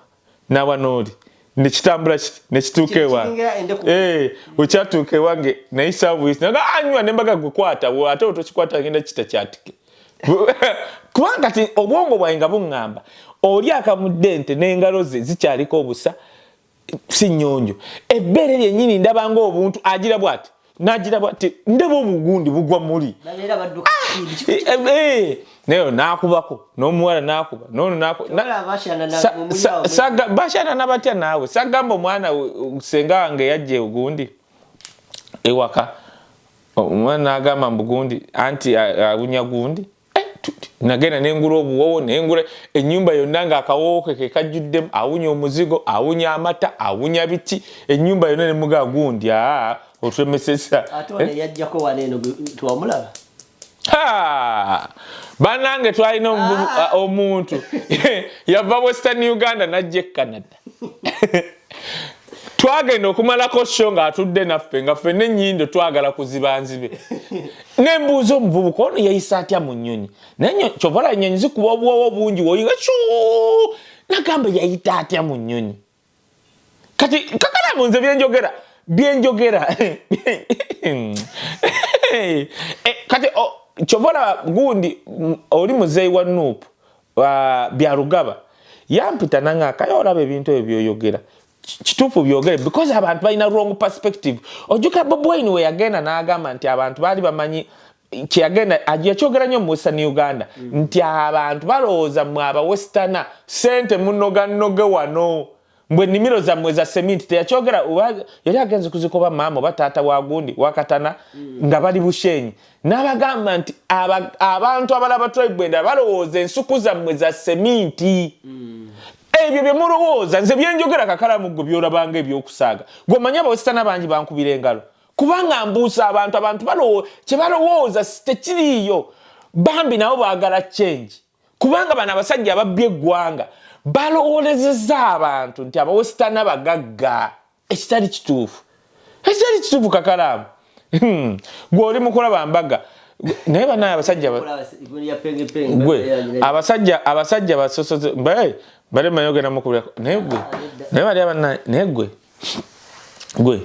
nawa nooli nekitambula kiti nekituuka ewange wekyatuuka ewange nayisa bwisi naga anywa nembaga gukwata ate otokikwata agenda kita kyatike kubanga ti obwongo bwange nga buŋŋamba oli akamudde nte n'engalo ze zikyaliko obusa si nnyonjo ebbeere lyennyini ndabanga obuntu agira bwati nagira bwati ndaba obugundi bugwa muli nayo nakubako n'omuwala nakuba nono bashaana batya naawe sagamba omwana senga wange yajja ogundi ewaka omwana nagamba mbugundi anti awunya gundi nagenda nengula obuwowo nengula ennyumba yonna ng'akawowo ke kajjuddemu awunya omuzigo awunya amata awunya biki ennyumba yonna nemuga gundi otulemesesa ate wano yajjako wano eno tuwamulaba Banange twalina omuntu yava Western Uganda najje Canada. Twagenda okumalako show nga atudde naffe nga ffe n'ennyindo twagala kuziba nzibe. Nembuuza omuvubuka ono yayisa atya mu nnyonyi. Naye kyovala ennyonyi zikuba obuwowo bungi woyinga kyuu. Nagamba yayita atya mu nnyonyi. Kati kakalamu nze byenjogera. Kati kyovala gundi oli muzeeyi wa Nuupu Byarugaba yampita nanga akayolaba ebintu ebyoyogera. Kituufu byogere because abantu balina wrong perspective. Ojuka Bob Wine we yagenda n'agamba nti abantu baali bamanyi kyagenda yakyogera nnyo mu Western Uganda nti abantu balowooza mwe aba Westerner sente munoge wano mbwe nnimiro zammwe za cement teyakyogera yali agenze kuzikoba maama oba taata wa gundi wakatana nga bali Bushenyi n'abagamba nti abantu abalaba tribe enda balowooza ensuku zammwe za cement. Ebyo bye mulowooza nze byenjogera kakalamu gwe byolabanga ebyokusaaga gw'omanyi abawesitana bangi bankubira engalo kubanga mbuusa abantu kye balowooza tekiriiyo bambi nabo baagala change kubanga bano abasajja ababbye eggwanga balowoolezezza abantu nti abawesitana bagagga ekitali kituufu kakalamu. Gw'oli mukulaba mbaga naye banaye abasajja basosoze bale mayogera mukubira naye bali naye gwe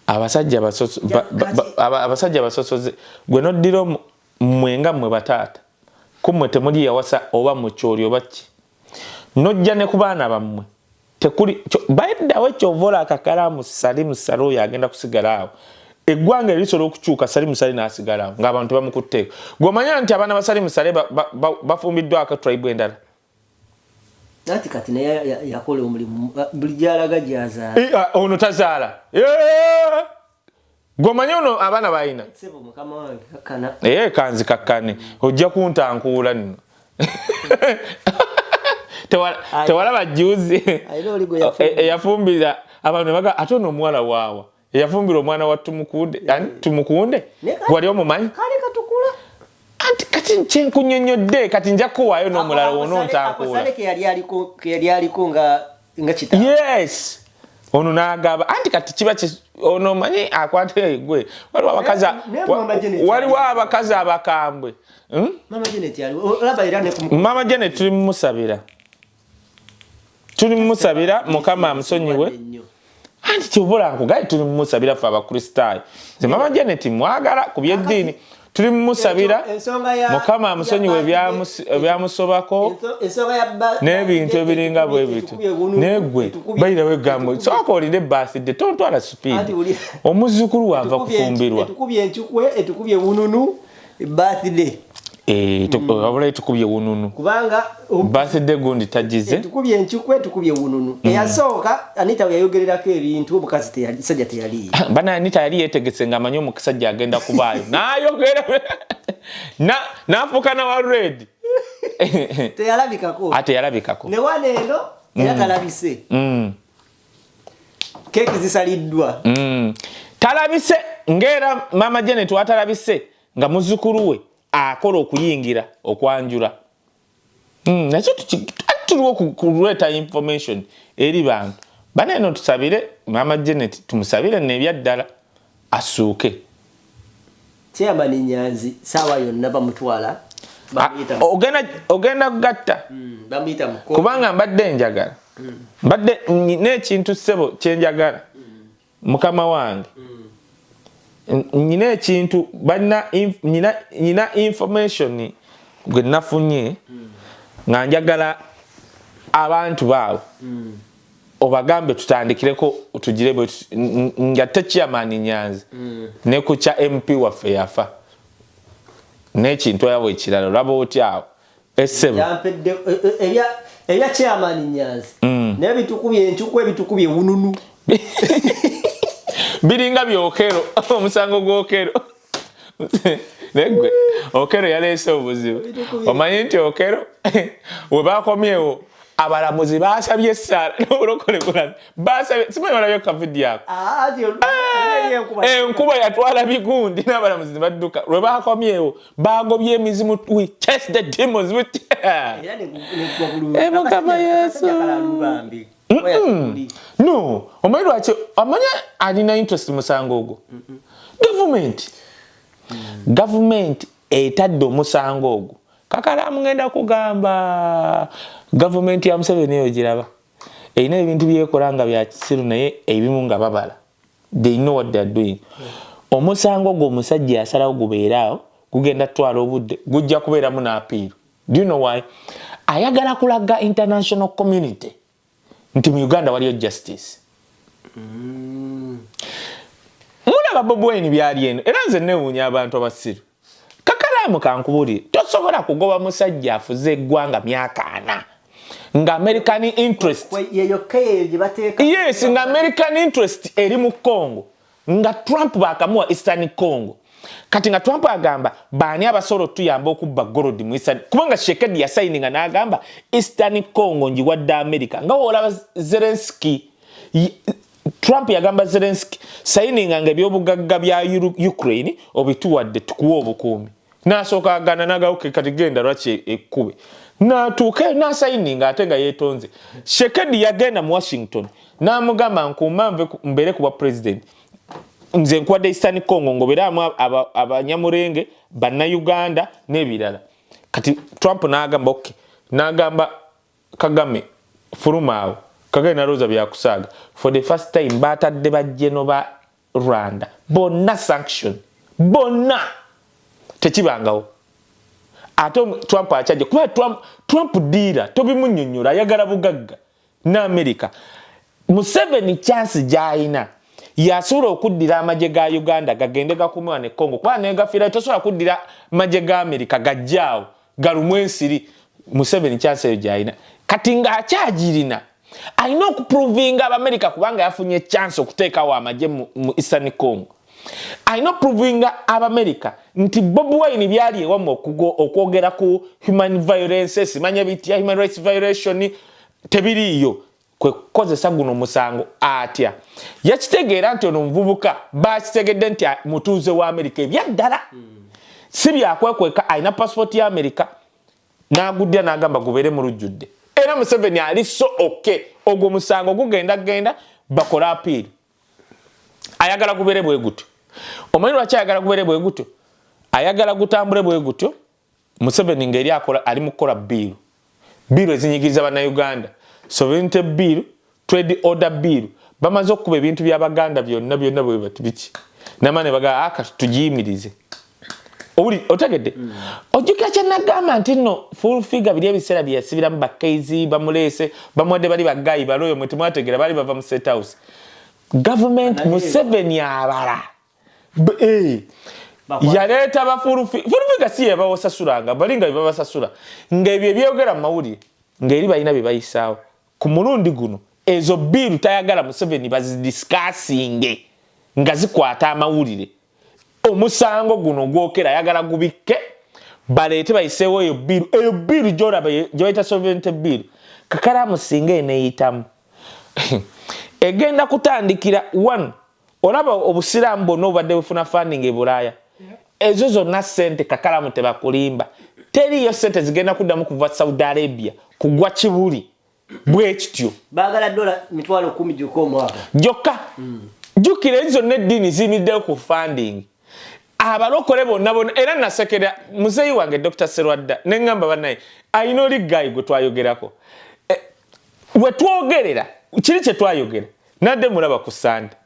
abasajja basosoze gwe noddira mwenga mwe bataata kumwe temuli yawasa oba mu kyoli oba ki nojja ne ku baana bammwe tekuli bayiddawo kyovola akakalamu Salimu Sale oyo agenda kusigala awo eggwanga erisobola okukyuka Salimu Sale n'asigala awo ng'abantu bamukutteeko. Gw'omanya nti abaana ba Salimu Sale bafumbiddwa akatribe endala. Nati kati naye yakola omulimu buli gyalaga gyazaala. Ono tazaala. Gw'omanya ono abaana balina. Sebo mukama wange kakana. Kanzi kakkane ojja kuntankuula nno. Tewalaba juzi eyafumbira abantu baga ate ono omuwala waawa eyafumbira omwana wa Tumukunde wali omumanyi kale katukula anti kati kyenkunyonyodde kati nja kuwaayo n'omulala wonontankuula yali aliko nga kita. Yes ono n'agamba anti kati kiba ono manyi akwate gwe waliwo abakazi abakambwe. Mama Janet tuli musabira mukama amusonyiwe anti kyobola nkugaye tuli musabira fa abakristaayo nze Mama Janet mwagala ku byeddiini tuli musabira mukama amusonyiwe ebyamusobako n'ebintu ebiringa bwe bitu negwe bayira wegambo sooka olinde birthday tontwala speed omuzzukulu wava kufumbirwa etukubye bununu birthday wabula tukubye wununu kubanga birthday gundi tagize tukubye enchukwe tukubye wununu eyasooka Anita yayogererako ebintu omukazi sajja teyali bana Anita yali yetegese nga amanyi omusajja agenda kubaayo n'ayogera n'afuuka wa red teyalabikako ne wane eno era talabise keeki zisaliddwa talabise ng'era Mama Janet watalabise nga muzzukulu we akola okuyingira okwanjula nakyo tuliwo kuleta information eri bantu bana eno tusabire Mama Janet tumusabire n'ebyaddala asuuke Chairman Nyanzi sawa yonna bamutwala ogenda kugatta bamuyita muko kubanga mbadde njagala mbadde n'ekintu ssebo kyenjagala mukama wange nyina ekintu nyina information gwe nafunye nga njagala abantu baawe obagambe tutandikireko tugire bwe njatte Chairman Nyanzi ne ku kya MP waffe yafa n'ekintu yabo ekirala olaba otya awo essebo ebya Chairman Nyanzi n'ebitukubye enchukwe ebitukubye wununu biringa byokero omusango gwokero negwe okero yaleese obuzibu omanyi nti okero we bakomyewo abalamuzi basabye Sarah n'oburokole kulabye basabye simanyi balabye ka video yako enkuba yatwala bigundi n'abalamuzi badduka lwe bakomyewo bagobye emizimu we chase the demons with Mukama Yesu no omanyi lwaki amanya alina interest musango ogwo government etadde omusango ogwo Kakalamu ngenda kugamba government ya Museveni eyo giraba erina ebintu byekola nga bya kisiru naye ebimu nga babala they know what they are doing omusango gwo omusajja yasalawo gubeeraawo gugenda twala obudde gujja kubeeramu n'apiiru do you know why ayagala kulaga international community nti mu Uganda waliyo justice mulaba Bobi Wine byali eno era nze newuunya abantu abasiru Kakalamu kankubulire tosobola kugoba musajja afuze eggwanga myaka 4 nga American interest yes nga American interest eri mu Congo nga Trump bakamuwa Eastern Congo kati nga Trump agamba baani abasolo tuyamba okubba gold mu Eastern kubanga Shekedi ya signing n'agamba Eastern Congo njiwadde America nga olaba Zelensky Trump yagamba Zelensky signing nga ebyobugagga bya Ukraine obituwadde tukuwa obukuumi nasooka agana nagauke kati genda lwaki ekkube natuuke na signing ate nga yeetonze Shekedi yagenda mu Washington n'amugamba nkuuma mbere kuba president nze nkwadde Eastern Congo ngoberaamu abanyamurenge bannayuganda n'ebirala kati Trump n'agamba okay n'agamba Kagame fulumaawo Kagame na Rosa byakusaaga for the first time batadde bajjeno ba Rwanda bonna sanction bonna tekibangawo ate Trump achaje kuba Trump dira tobimunnyonnyola ayagala bugagga na America Museveni chance jaina yasobola okuddira amagye ga Uganda gagende gakumwa ne Congo kwa negafira tosobola kuddira amagye ga America gajjaawo galumwensiri Museveni chance yo jaina kati nga akyagirina alina okuprovinga America kubanga yafunye chance okuteekawo amagye mu Eastern Congo alina okuprovinga America nti Bobi Wine byali ewamu okwogera ku human violence simanya bitya human rights violation tebiriyo kwe kozesa guno musango atya yakitegeera nti ono muvubuka bakitegedde nti mutuuze wa America ebyaddala si byakwekweka alina passport ya America n'agudya n'agamba gubere mu lujjudde era Museveni ali so okay ogwo musango gugenda bakola appeal ayagala gubere bwe gutyo omanyi lwaki ayagala gubere bwe gutyo ayagala gutambule bwe gutyo Museveni ngeri akola ali mukola bill ezinyigiriza bana Uganda sovereignty bill trade order bill bamaze okuba ebintu by'Abaganda byonna bwe batubiki namane baga aka tujimirize otegedde ojuka kyanagamba nti no full figure biri ebisera byasibiramu bakaizi bamulese bamwadde bali bagayi baloyo mwe timwategera bali bava mu State House government Museveni abala yaleta ba full figure si yabawasasulanga balinga bibabasasula ng'ebyo ebyogera mu mawulire ng'eri balina bye bayisaawo ku mulundi guno ezo bill tayagala Museveni bazidiscussinge nga zikwata amawulire omusango guno gwokera yagala gubikke baleete bayiseewo eyo bill gy'olaba gyebayita sovereignty bill Kakalamu singa eneeyitamu egenda kutandikira 1 olaba obusiraamu bwonna obadde bufuna funding e Bulaaya ezo zonna ssente Kakalamu tebakulimba teriyo ssente zigenda kuddamu kuva Saudi Arabia kugwa kibuli bwe kityo baagala $10,000 gyokka omwaka gyokka jjukira ezo n'eddiini ziyimiddeo ku funding abalokole bonna era nasekera muzeeyi wange Dr. Serwadda neŋŋamba bannaye ayina oli gayi gwe twayogerako we twogerera kiri kye twayogera nadde mulaba ku Sande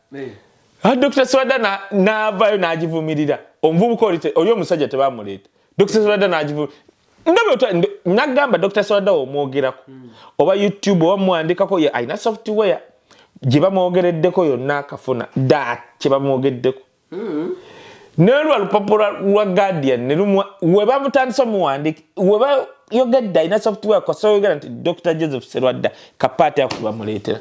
Dr. Serwadda n'avaayo n'agivumirira omuvubuka oli omusajja tebamuleeta Dr. Serwadda n'agivumirira nagamba Dr. Serwadda omwogerako oba YouTube oba muwandikako ayina software gye bamwogereddeko yonna akafuna da kye bamwogeddeko nelwa lupapula lwa Guardian we bamutandisa omuwandiki we bayogedde ayina software kwasoyogera nti Dr. Joseph Serwadda kapaati ako bamuleetera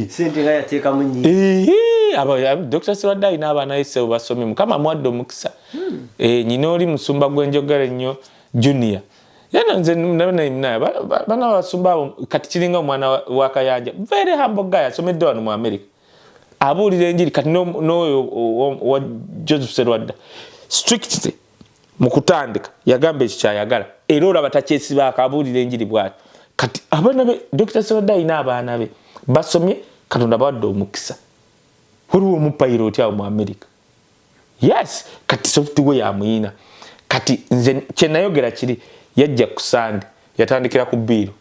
sente nga yateekamu nnyo Dr. Serwadda ayina abaana ese basomye Mukama amuwadde omukisa nyina oli musumba gw'enjogera ennyo Junior yana nze naye bana basumba kati kiringa omwana wa Kayanja very humble guy asomedde wano mu America abuulira enjiri kati n'oyo wa Joseph Serwadda strictly mu kutandika yagamba ekikyayagala era olaba takyesiba akabuulira enjiri bw'ati kati abaana be Dr. Serwadda alina abaana be basomye Katonda bawadde omukisa waliwo omupayiroti awo mu America yes kati software yamuyina kati nze kyenayogera kiri yajja ku Sande yatandikira ku Biro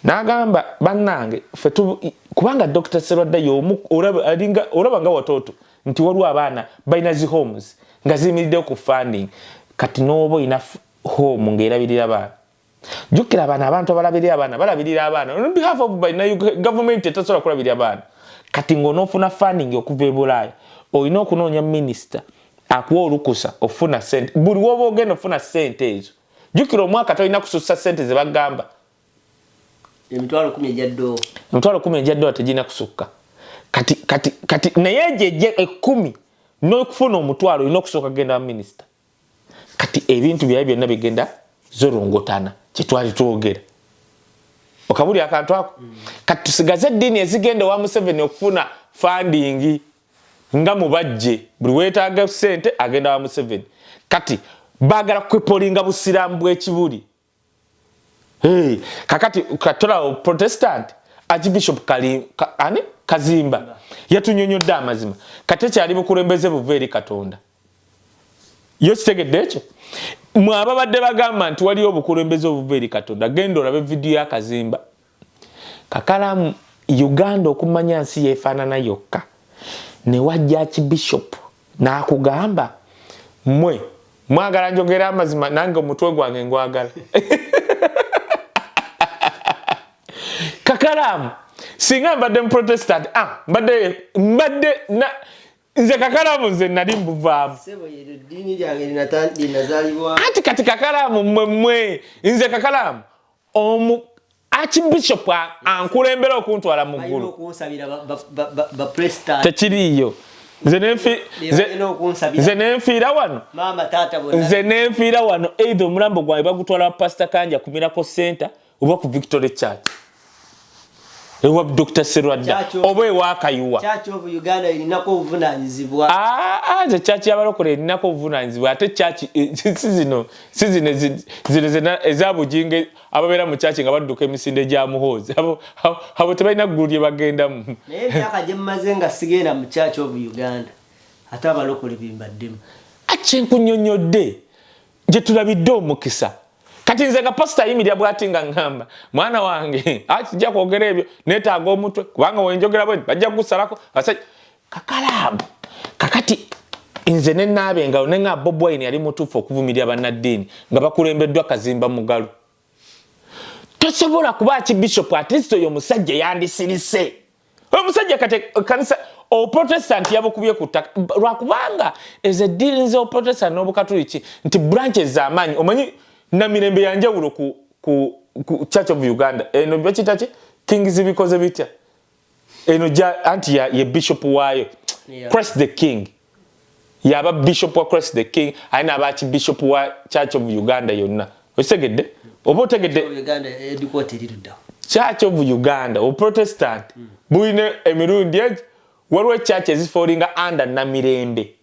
n'agamba bannange kubanga Dr. Serwadda y'omu olaba nga watoto nti waliwo abaana balina zi homes nga ziyimiriddewo ku funding kati n'oba olina home ng'erabirira abaana jjukira abaana abantu abalabirira abaana balabirira abaana on behalf of government etasobola kulabirira abaana kati ng'onoofuna funding okuva e Bulaaya olina okunoonya minisita akuwa olukusa ofuna sente buli woba ogenda ofuna sente ezo jjukira omwaka tolina kususa sente ze bagamba emitwalo 10 ejjaddo emitwalo 10 ejjaddo tegina kusukka kati naye jeje 10 n'okufuna omutwalo olina okusooka genda wa minisita kati ebintu byaye byonna bigenda zorongotana kyetwali twogera okabuli akantu ako kati tusigaze eddiini ezigenda wa Museveni okufuna funding nga mubajje buli weetaaga sente agenda wa Museveni kati bagala kwepolinga busiramu bw'ekibuli kakati katola Protestant Archbishop Kazimba yatunyonyodde amazima kati kyali bukulembeze buva eri Katonda yo kitegedde ekyo mwaba badde bagamba nti waliyo obukulembeze obuva eri Katonda genda olabe video ya Kazimba kakalamu Uganda okumanya nsi yeefaanana yokka ne wajja Archbishop n'akugamba mwagala njogera amazima nange omutwe gwange ngwagala kakalamu singa mbadde Protestant mbadde nze kakalamu nze nali mbuvaamu sebo yero dini lyange linazalibwa ati kati kakalamu mmwe nze kakalamu Archbishop ankulembera okuntwala mu ggulu okunsabira ba Protestant tekiriyo nze nenfiira wano mama tata bonna nze nenfiira wano either omulambo gwange bagutwala Pastor Kanja ku Miracle Center oba ku Victory Church ewa Dr. Serwadda oba ewa Kayuwa Church of Uganda ilinako obuvunanyizibwa nze church y'abalokole ilinako obuvunanyizibwa ate church sizino ezabujinge ababeera mu church nga badduka emisinde gya muhoozi abo tebalina ggulu lye bagendamu naye emyaka gye mmaze nga sigenda mu Church of Uganda ate abalokole bimbaddemu akyenkunyonyodde gye tulabidde omukisa kati nze nga pastor yimirya bwati nga ngamba mwana wange akijja kwogera ebyo neetaaga omutwe kubanga wenjogera bwe bajja kugusalako kakalamu kakati nze nenaabenga nenga Bob Wine yali mutuufu okuvumirya bannaddiini nga bakulembeddwa Kazimba Mugalu tosobola kuba Archbishop at least oyo omusajja yandisirise omusajja kati kanisa Protestant yabukubye ku ttaka lwakubanga ezeddiini z'Oprotestant n'Obukatuliki nti branches z'amaanyi omanyi Namirembe yanjawulo ku Church of Uganda eno bakita ki Kings bikoze bitya eno anti ye bishop waayo Christ the King yaba bishop wa Christ the King aina abachi bishop wa Church of Uganda yonna osegedde oba otegedde Uganda headquarter liruda Church of Uganda o Protestant buine emirundi waliwo churches falling under Namirembe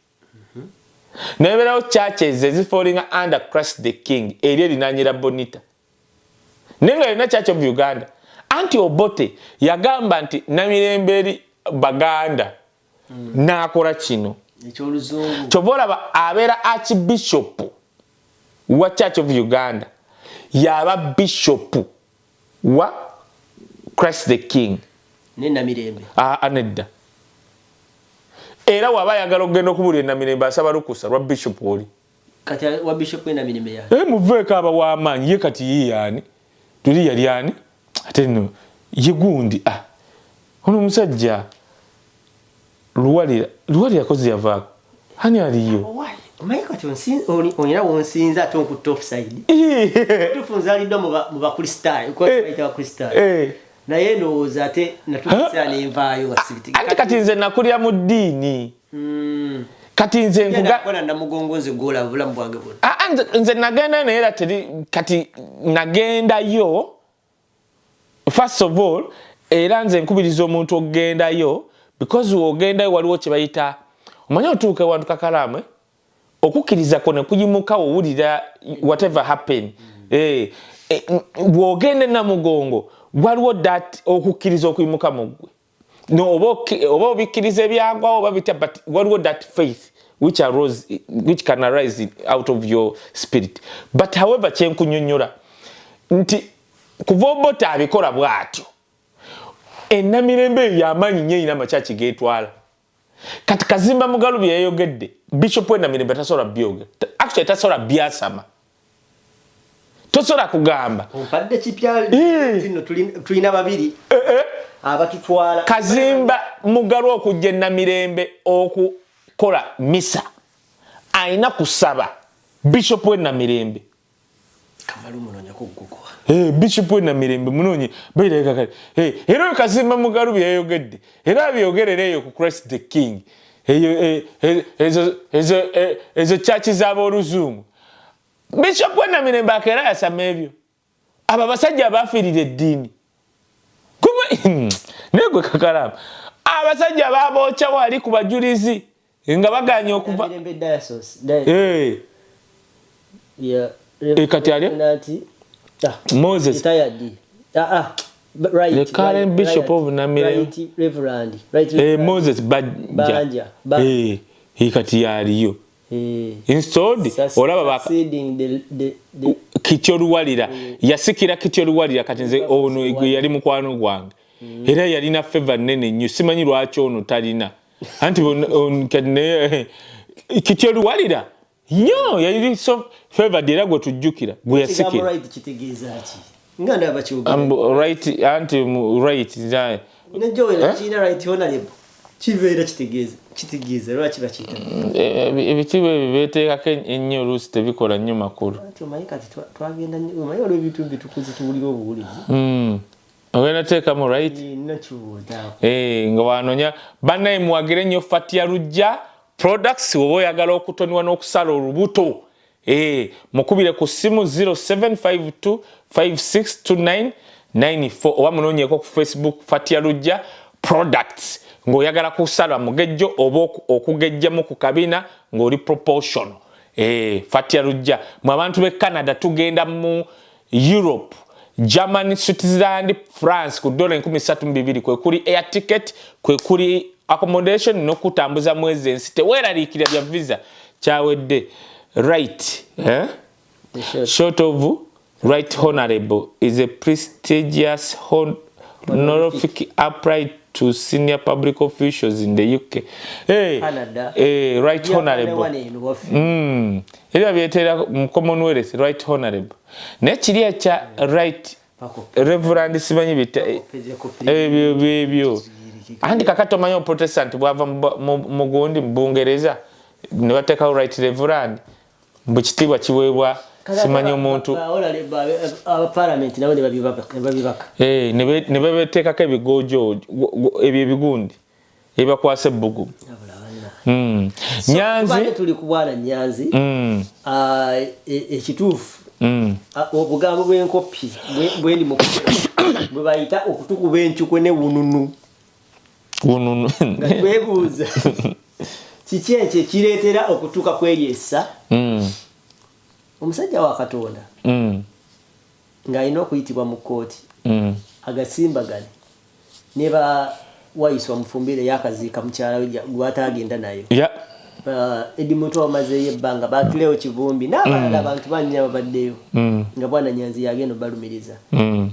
neberawo churches falling under Christ the King eri linanyira Bonita nenga ina Church of Uganda anti Obote yagamba nti Namirembe eri Baganda nakola kino ekyoluzungu chobola abera Archbishop wa Church of Uganda yaba bishop wa Christ the King ne Namirembe anedda era waba yagala okugenda okubulira Namirembe asaba lukusa lwa bishop oli kati wa bishop we Namirembe ya muveeko aba w'amaanyi ye kati yiyani tuli yali ani ate no yegundi ono musajja luwalira kozi yavaako hani aliyo omayiko onyina wonsinza ate okutta offside tufunza alidde mu bakristaayo kwaita bakristaayo naye ndowooza ate natukisaa nenvaayo ate kati nze nakulya mu ddiini kati nze nkuga na mugongo nze gola bulamu bwange bwonna nze nagenda naye era kati nagendayo first of all era nze nkubiriza omuntu okugendayo because ogendayo waliwo kye bayita omanya otuuka ewantu Kakalamu okukkiriza kone kuyimuka owulira whatever happen bw'ogenda Namugongo waliwo that okukkiriza okuyimuka mu ggwe no oba obikkiriza ebyagwawo oba bitya but waliwo that faith which can arise out of your spirit but however kyenkunyonnyola nti kuva Obote abikola bw'atyo Namirembe y'amaanyi nnyo erina amakyaki geetwala kati Kazimba Mugalubi yayogedde Bishop Namirembe tasobola byogera actually tasobola byasama tosobola kugamba ompadde kipya zino tulina babiri abatutwala Kazimba Mugalu okujja Namirembe okukola misa ayina kusaba Bishop Namirembe Kamalu munonya kuggukwa Bishop Namirembe munonye bayireka kale era Kazimba Mugalu yayogedde era byogerereyo ku Christ the King ezo church z'aboluzungu Bishop Namirembe akera yasama ebyo aba basajja abafiirira eddiini negwe Kakalamu abasajja baboocha wali ku bajulizi nga baganya okuva Namirembe diocese kati ali Moses right, the current Bishop of Namirembe Reverend Moses Banja kati yaliyo installed olaba Kityo Luwalira yasikira Kityo Luwalira kati nze ono yali mukwano gwange era yalina favor nene nnyo simanyi lwaki ono talina anti Kityo Luwalira nnyo yali so favor era gwe tujjukira gwe yasikira nganda abachuga right anti right nejoyina china right honorable chivera kitegeza lwaki bakita ebitiwe bibeteekako ennyo oluusi tebikola nnyo makulu ati omanyi kati twagenda omanyi olwo ebitundu tukuzi tuwulira obuwulizi ogenda teekamu right nga wanonya bannaye muwagire nnyo Fatia Lujja products oba oyagala okutonibwa n'okusala olubuto mukubire ku simu 0752562994 oba munoonyeeko ku Facebook Fatia Lujja products ng'oyagala kusala mugejjo oba okugejjamu ku kabina ng'oli proportional Fatia Lujja mu abantu b'e Canada tugenda mu Europe Germany Switzerland France ku $32,000 kwe kuli air ticket kwe kuli accommodation n'okutambuza mwezi ensi teweeraliikira bya visa kyawedde right short of right honorable is a prestigious honorific applied to senior public officials in the UK. Canada. Right honorable. Ila bietera Commonwealth right honorable. Nechiria cha right reverend simanyi bita ebyo. Andi kakato manyo Protestant bwava mugundi mbungereza ne bateka right reverend mbukitibwa kiweebwa simanyi omuntu parliament nabo ne babibaka ne babeteekako ebigojo ebyo ebigundi ebibakwasa ebbugu Nyanzi tuli ku bwana Nyanzi ekituufu obugambo bw'enkopi bwendi mu bwe bayita okutukuba enkyukwe ne wununu nga twebuuza kiki ekyo kireetera okutuuka kweyesa omusajja wa Katonda ng'alina okuyitibwa mu kkooti agasimbagane ne ba wayiswa mufumbire yakaziika mukyala we gwatagenda nayo Edimoto amazeeyo ebbanga baatuleewo Kivumbi n'abalala abantu bannya babaddeyo nga bwana Nyanzi yagenda balumiriza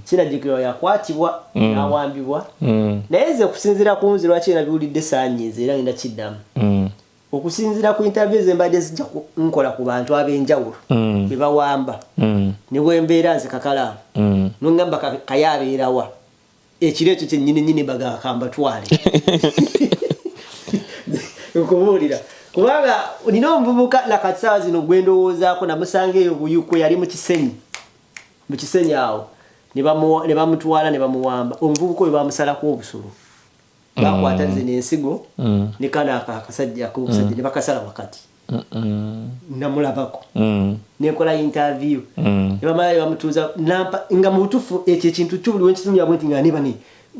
kiragikirwa yakwatibwa n'awambibwa naye nze okusinziira ku nzi lwaki nabiwulidde saanyize era ngenda kiddamu okusinziira ku interview ze mbadde zijja nkola ku bantu ab'enjawulo be bawamba ne bwembeera nze Kakalamu n'ongamba kayabeerawa ekiro ekyo kyennyini bagakamba twale okubuulira kubanga nina omuvubuka nakati ssaawa zino gwendowoozaako namusanga eyo buyukwe yali mu kisenyi awo ne bamutwala ne bamuwamba omuvubuka oyo bamusalako obusulu bakwata nze n'ensigo ne kana akasajja ne bakasala wakati namulabako nekola interview ne bamala bamutuuza nga mu butuufu ekyo ekintu kyo buli wenkitunnya bwenti nga nebani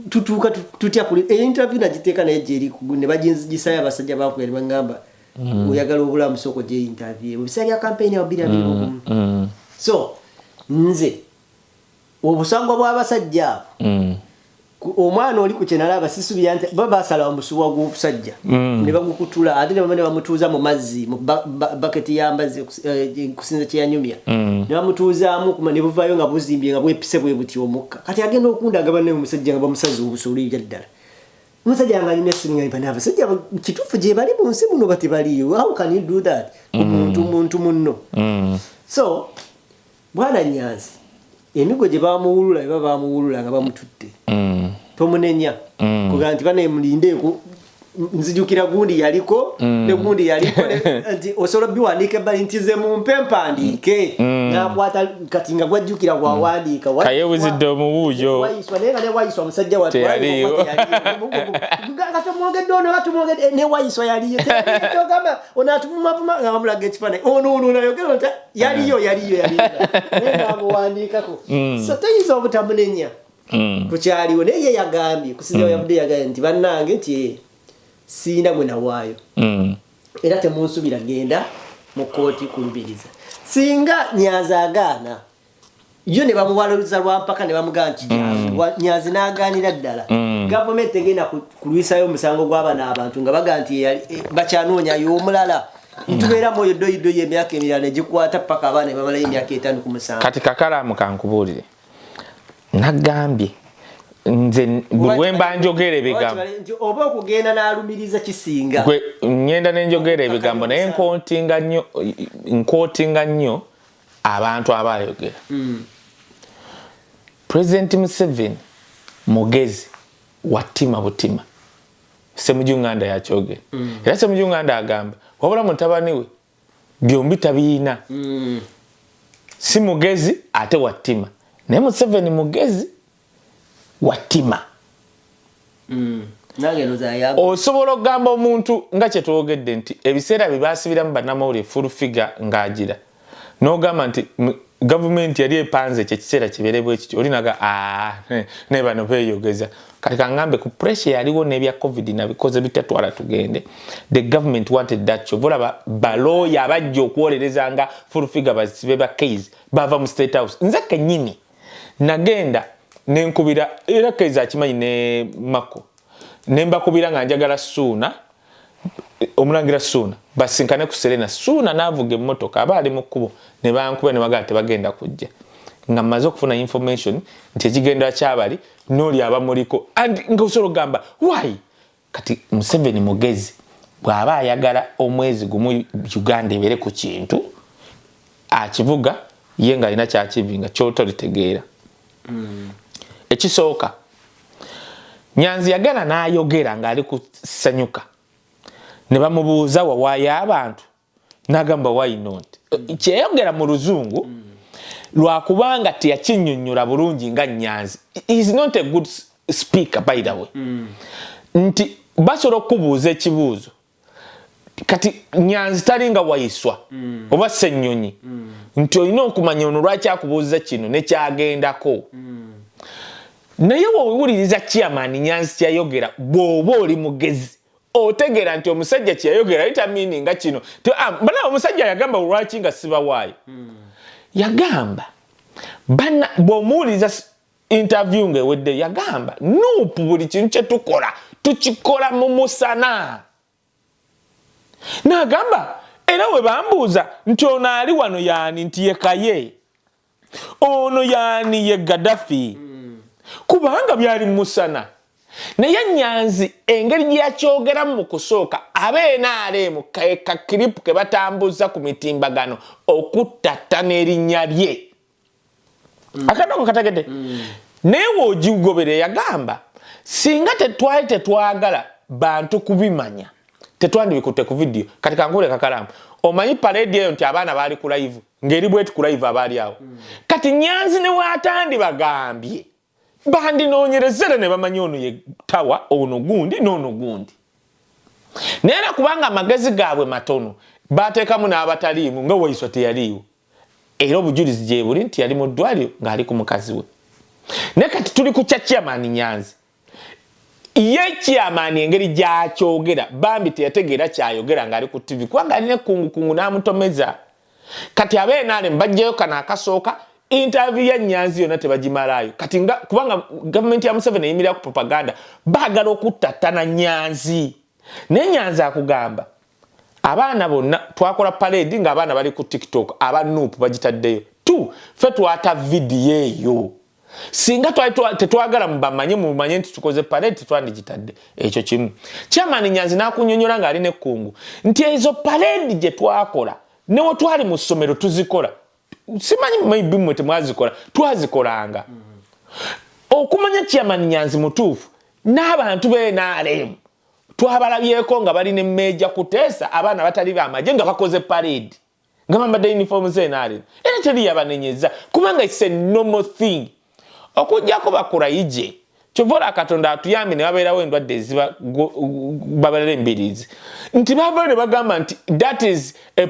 tutuuka tutya kuli interview nagiteeka naye gyeri ne bagisayo abasajja bakuya ne bagamba oyagala obulamu soko gye interview mu biseera bya campaign ya 2021 so nze obusango bw'abasajja omwana oli ku kyenalaba sisubira nti baba basala omusuwa gw'obusajja ne bagukutula ate ne bamutuuza mu mazzi mu baketi y'amazzi kusinza kyeyanyumya ne bamutuuzaamu ne buvaayo nga buzimbye nga bwepise bwe buti omukka kati agenda okundagaba naye omusajja nga bamusazi obusolo ebya ddala omusajja nga anyumya siringa mpana abasajja kituufu gye bali mu nsi muno bati baliyo how can you do that muntu munno so bwana Nyanzi emigo gye bamuwulula eba bamuwulula nga bamututte tomunenya kugira nti bane mulindeeko nzijukira gundi yaliko ne gundi yaliko nti osolo biwanike bali ntize mu mpempandiike nakwata katinga gwajjukira kwa wandika kayewuzidde omubuujo wayiswa nenga ne wayiswa omusajja watu yaliyo ngato mwongedde ono watu mwongedde ne wayiswa yaliyo togamba onatuvumavuma nga bamulaga ekifane ono nayogera nti yaliyo nenga muwandikako so toyinza obutamunenya kukyaliwo naye yagambye kusinza yavudde yagambye nti bannange nti sina gwe nawaayo era temunsubira genda mu kooti kulubiriza singa Nyanzi agaana yo ne bamuwaliriza lwampaka ne bamugamba nti Nyanzi n'agaanira ddala gavumenti egenda kulwisayo omusango gw'abana abantu nga baga nti bakyanoonya y'omulala ntubeera mu yodoyidoyi emyaka emirala ne gikwata paka abaana ne bamalayo emyaka 5 ku musango kati kakalaamu kankubuulire nagambye nze buli wemba njogera ebigambo oba okugenda n'alumiriza kisinga gwe ngenda nenjogera ebigambo naye nkootinga nnyo abantu abayogera President Museveni mugezi watima butima Ssemujjunganda yakyogera era Ssemujjunganda agamba wabula mutabani we byombi tabiina si mugezi ate watima naye Museveni mugezi watima osobola okugamba omuntu nga kyetwogedde nti ebiseera bye baasibiramu bannamawulire full figure ng'agira n'ogamba nti gavumenti yali epanze ekyo ekiseera kibeerebwa ekityo olinaga ne bano beeyogeza kati kangambe ku pressure yaliwo n'ebya covid nabikoze bitatwala tugende the government wanted that show olaba balooya abajja okwolereza nga full figure basibe ba case bava mu state house nze kennyini nagenda nenkubira era keza akimanyi ne mako nembakubira nga njagala Suuna omulangira Suuna basinkane ku Serena Suuna navuga emmotoka abaali mu kkubo ne bankuba ne bagala tebagenda kujja nga mmaze okufuna information nti ekigenda kyabali n'oli abamuliko nga osobola okugamba why kati Museveni mugezi bw'aba ayagala omwezi gumu Uganda ebeere ku kintu akivuga ye nga alina kyakivinga kyotolitegeera ekisooka Nyanzi yagala n'ayogera ng'ali kusanyuka ne bamubuuza wawaayo abantu n'agamba why not kyeyogera mu luzungu lwakubanga teyakinnyonnyola bulungi nga Nyanzi is not a good speaker by the way nti basobola okubuuza ekibuuzo kati Nyanzi talinga wayiswa oba Ssennyonyi nti olina okumanya ono lwaki akubuuza kino nekyagendako naye wowuliriza chairman Nyanzi kyayogera bw'oba oli mugezi otegera nti omusajja kyayogera ayita meaning nga kino bana omusajja yagamba lwaki nga sibawaayo yagamba bana bw'omuwuliriza interview ng'ewedde yagamba nuupu buli kintu kye tukikola mu musana n'agamba era we bambuuza nti ono ali wano yaani nti ye Kaye ono yaani ye Gaddafi kubanga byali musana naye Nyanzi engeri gye yakyogeramu mu kusooka abeenaalemu ka clip ke batambuza ku mitimbagano okuttatta n'erinnya lye akadoko kategedde naye woogigobere yagamba singa tetwagala bantu kubimanya tetwandibikutte ku video kati kankule kakalamu omanyi parade eyo nti abaana baali ku live ngeri bweti ku live abaali awo kati Nyanzi ne waatandi bagambye bandinoonyerezera ne bamanyi ono ye tawa ono gundi n'ono gundi naye kubanga amagezi gaabwe matono bateekamu n'abataliimu nga Waiswa teyaliiwo era obujulizi gye buli nti yali mu ddwaliro ng'ali ku mukazi we naye kati tuli ku kya Chairman Nyanzi ye Chairman engeri gy'akyogera bambi teyategeera kyayogera ng'ali ku TV kubanga alina ekkungukungu n'amutomeza kati abenaale mbajjayo kana akasooka interview ya Nyanzi yonna tebagimalayo kati kubanga gavumenti ya Museveni eyimirira ku propaganda baagala okuttattana Nyanzi naye Nyanzi akugamba abaana bonna twakola parade ng'abaana bali ku TikTok aba Nuupu bagitaddeyo ffe twata vidiyo eyo singa tetwagala mumanye nti tukoze parade tetwandigitadde ekyo kimu Chairman Nyanzi n'akunyonyola ng'alina ekkungu nti ezo parade gye twakola newe twali mu ssomero tuzikola simanyi maybe mwe temwazikola twazikolanga okumanya Chairman Nyanzi mutuufu n'abantu b'NRM twabalabyeko nga bali ne Major Kuteesa abaana batali b'amagye nga bakoze parade nga bambadde uniform z'NRM era teri yabanenyeza kubanga it's a normal thing okujjako bakola ije kyovola Katonda atuyambe ne babeerawo endwadde babalera embirizi nti bava ne bagamba nti that is a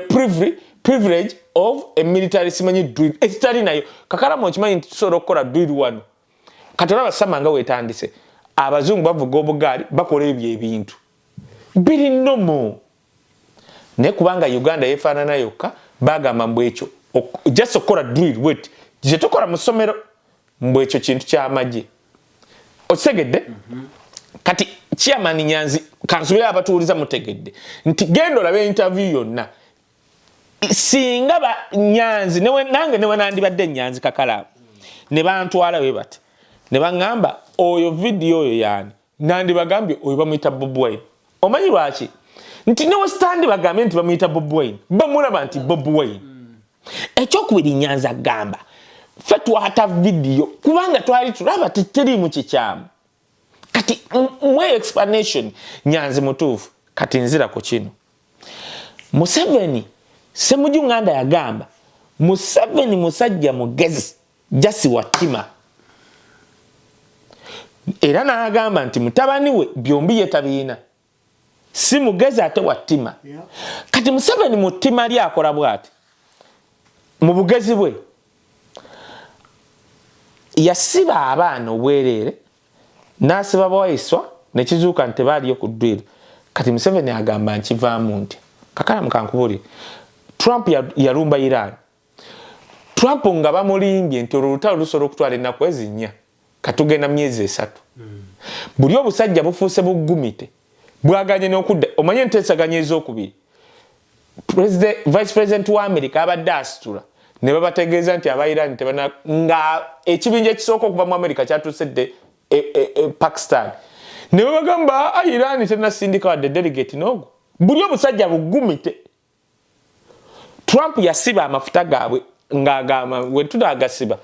privilege of a military simanyi drill ekitali nayo kakalamu okimanyi nti tusobola okukola drill wano Katonda basama nga weetandise abazungu bavuga obugaali bakola ebyo ebintu biri nomo ne kubanga Uganda yefaanana yokka bagamba mbu ekyo just okukola drill wet gye tukola mu ssomero mbu ekyo kintu ky'amagye osegedde kati Chairman Nyanzi kansubira abatuuliza mutegedde nti genda olabe interview yonna singa ba Nyanzi nange newe nandibadde Nyanzi kakala ne bantwala we bati ne bangamba oyo video oyo yani nandi bagambye oyo bamuyita Bob Wine omanyi lwaki nti newe stand bagambye nti bamuyita Bob Wine bamulaba nti Bob Wine ekyokubiri Nyanzi agamba ffe twata video kubanga twali tulaba teteri mu kikyamu kati mwe explanation Nyanzi mutuufu kati nzira ku kino Museveni Ssemujju yagamba Museveni musajja mugezi jasi watima era n'agamba nti mutabani we byombi yetabiina si mugezi ate watima kati Museveni mu ttima lye akola bw'ati mu bugezi bwe yasiba abaana obwereere n'asiba Waiswa ne kizuuka nti tebaaliyo ku ddwiro kati Museveni agamba nkivaamu nti kakala mukankubulire Trump yalumba Iran Trump nga bamulimbye nti olutalo lusobola okutwala ennaku ezinnya katugenda myezi 3 buli obusajja bufuuse buggumite bwaganye n'okudda omanye nteesaganya ez'okubiri Vice President wa America abadde asitula ne babategeeza nti aba Iran tebana nga ekibinja ekisooka okuva mu America kyatuusedde Pakistan ne bagamba Iran tennasindika wadde delegate n'ogwo buli obusajja buggumite Trump yasiba amafuta gaabwe ng'agamba we tunaagasiba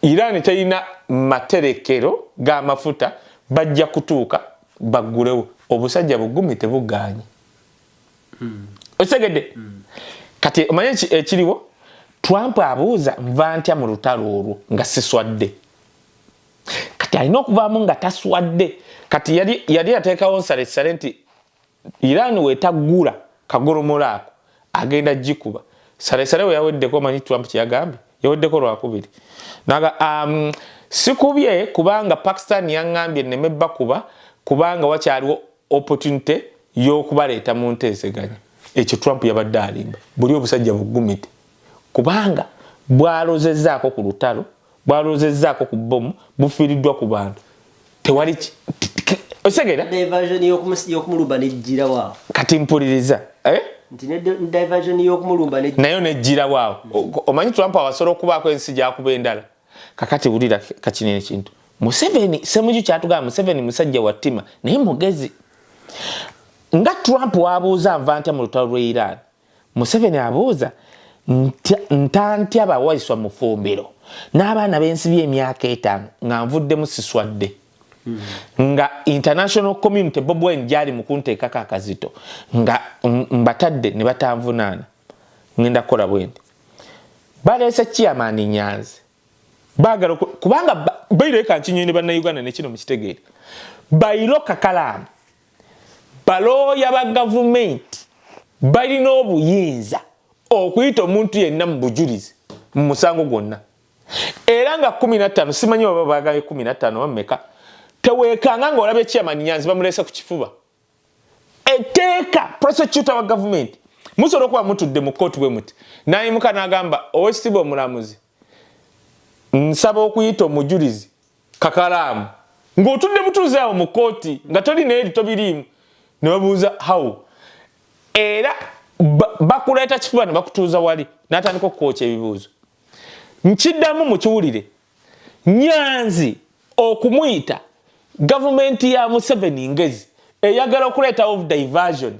Iran terina materekero g'amafuta bajja kutuuka baggulewo obusajja buggumite buganye osegedde kati omanye ekiriwo Trump abuuza nva ntya mu lutalo olwo nga siswadde kati alina okuvaamu nga taswadde kati yali yateekawo nsalesale nti Iran wetaggula kagolomola ako agenda gikuba salesale we yaweddeko manyi Trump kyeyagambye yaweddeko lwakubiri naga sikubye kubanga Pakistan yangambye nemebba kuba kubanga wakyaliwo opportunity y'okubaleeta mu nteeseganya ekyo Trump yabadde alimba buli obusajja buggumite kubanga bwalozezzaako ku lutalo bwalozezzaako ku bomu bufiiriddwa ku bantu tewali osegera diversion y'okumulumba nejjira waawo kati mpuliriza nti diversion y'okumulumba nayo nejjira waawo omanyi Trump awasobola okubaako ensi gy'akuba endala kakati wulira kakinene kintu Museveni Ssemujju kyatugamba Museveni musajja wa ttima naye mugezi nga Trump wabuuza nva ntya mu lutalo lw'e Iran Museveni abuuza ntantya abawaiswa mu fumbiro n'abaana b'ensi by'emyaka 5 nga nvuddemu siswadde nga international community Bob Wine gyali mu kunteekako akazito nga mbatadde ne batanvunaana ngenda kukola bwendi baleese Chairman Nyanzi baagala kubanga bayiro kanchinyene banna Uganda ne kino mukitegeere bayiro kakalamu baloya ba government balina obuyinza okuyita omuntu yenna mu bujulizi mu musango gwonna era nga 15 simanyi oba bagaye 15 wameka tewekanga nga olabe chairman Nyanzi bamulesa ku kifuba eteeka prosecutor wa government musoro kwa mutudde mu court bwe muti naye mukana agamba owekitiibwa omulamuzi nsaba okuyita omujulizi kakalamu ng'otudde butuuze awo mu kooti nga toli naye tobiriimu ne babuuza how era bakuleeta kifuba ne bakutuuza wali n'atandika okukwoca ebibuuzo nkiddamu mu kiwulire Nyanzi okumuyita gavumenti ya Museveni ngezi eyagala okuleetawo diversion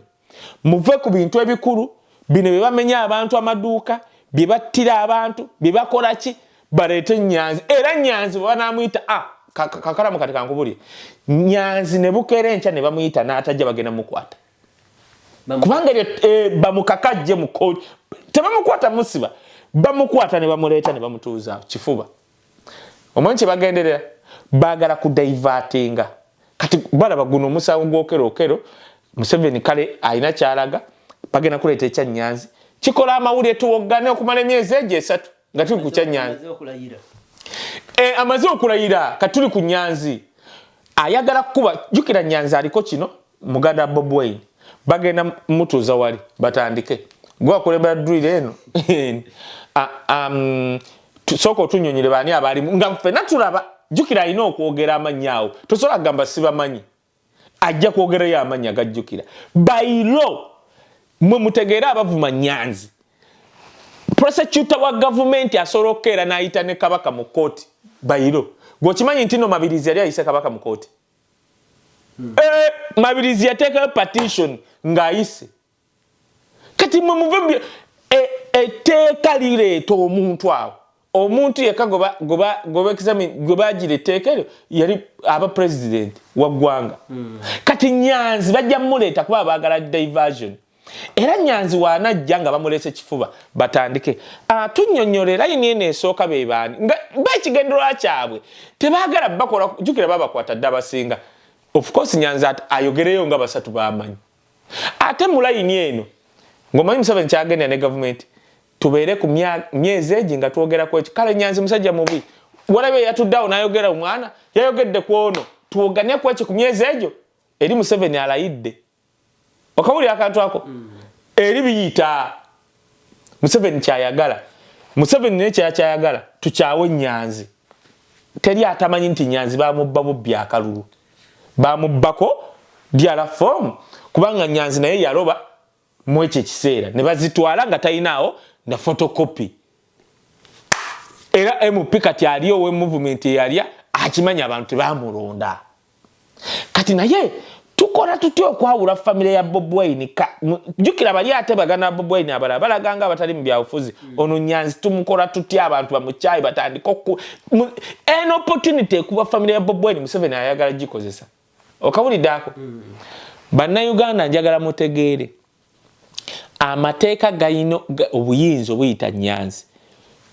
muve ku bintu ebikulu bino bye bamenya abantu amaduuka bye battira abantu bye bakola ki baleete Nyanzi era Nyanzi banamuyita kakalamu kati kankubulire Nyanzi ne bukeera enkya ne bamuyita n'atajja bagenda mukwata kubanga bamukakajje mu kooti tebamukwata musiba bamukwata ne bamuleeta ne bamutuuza kifuba omwanyi kye bagenderera baagala ku divertinga kati balaba guno omusango gw'okerokero Museveni kale ayina kyalaga bagenda kuleeta ekya Nyanzi kikola amawulire tuwoggane okumala emyezi egyo 3 nga tuli ku kya Nyanzi amaze okulayira katuli ku Nyanzi ayagala kuba jukira Nyanzi aliko kino muganda Bob Wine bagenda mutuuza wali batandike gwa kulembera drille eno soko tunyonyere bani abali nga fena tulaba jukira ayina okwogera amanyaawo tosobola gamba sibamanyi ajja kwogera ya amanya gajjukira bayiro mwe mutegeera abavuma Nyanzi prosecutor wa government asorokera naayita ne kabaka mu kooti bayiro gwokimanyi nti no Mabirizi yali ayise kabaka mu kooti Mabirizi yateeka petition ng'ayise kati mwe muve etteeka lireeta omuntu awo omuntu yeka goba examine goba gireteekero yali aba president wa ggwanga kati Nyanzi bajja muleeta kuba baagala diversion era Nyanzi waanajja nga bamulese kifuba batandike tunnyonnyolera ine esooka be baani nga bakigenderwa kyabwe tebaagala bakola jukira babakwata dda abasinga of course Nyanzi ayogereyo nga basatu bamanyi ate mulayini eno ngomanyi Museveni kyagenda ne government tubeere ku myezi egi nga twogera ku ekyo kale Nyanzi musajja mubi walabe yatuddawo n'ayogera omwana yayogedde ku ono tuwogane ku ekyo ku myezi egyo eri Museveni alayidde okawulira akantu ako eri biyita Museveni kyayagala Museveni ne kyayagala tukyawe Nyanzi teri atamanyi nti Nyanzi bamubba bubbi akalulu bamubbako diala form kubanga Nyanzi naye yaloba mu ekyo ekiseera ne bazitwala nga tayinaawo na photocopy era MP kati aliyo we movement yalya akimanya abantu tebamulonda kati naye tukola tutyo okwawula family ya Bob Wine jukira bali ate bagana Bob Wine abalabala ganga batali mu byabufuzi ono Nyanzi tumukola tutya abantu bamuchayi batandika an opportunity kuba family ya Bob Wine Museveni ayagala gikozesa okawulidako Bannayuganda njagala mutegeere amateeka gayino obuyinza obuyita Nyanzi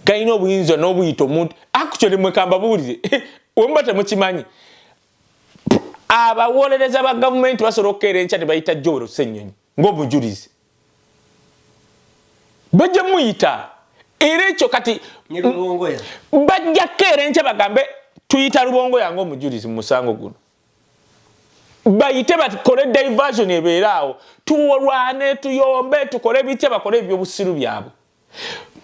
gayino obuyinza n'obuyita omuntu actually mwekamba buwulire wemba temukimanyi abawolereza ba government basorokera enkya ne bayita Joel Ssenyonyi ng'obujulizi bajja muyita era ekyo kati bajja kera enkya bagambe tuyita Lubongoya ng'omujulizi mu musango guno bayite bakole diversion ebeeraawo tuwolwane tuyombe tukole bitya bakole ebyobusiru byabwe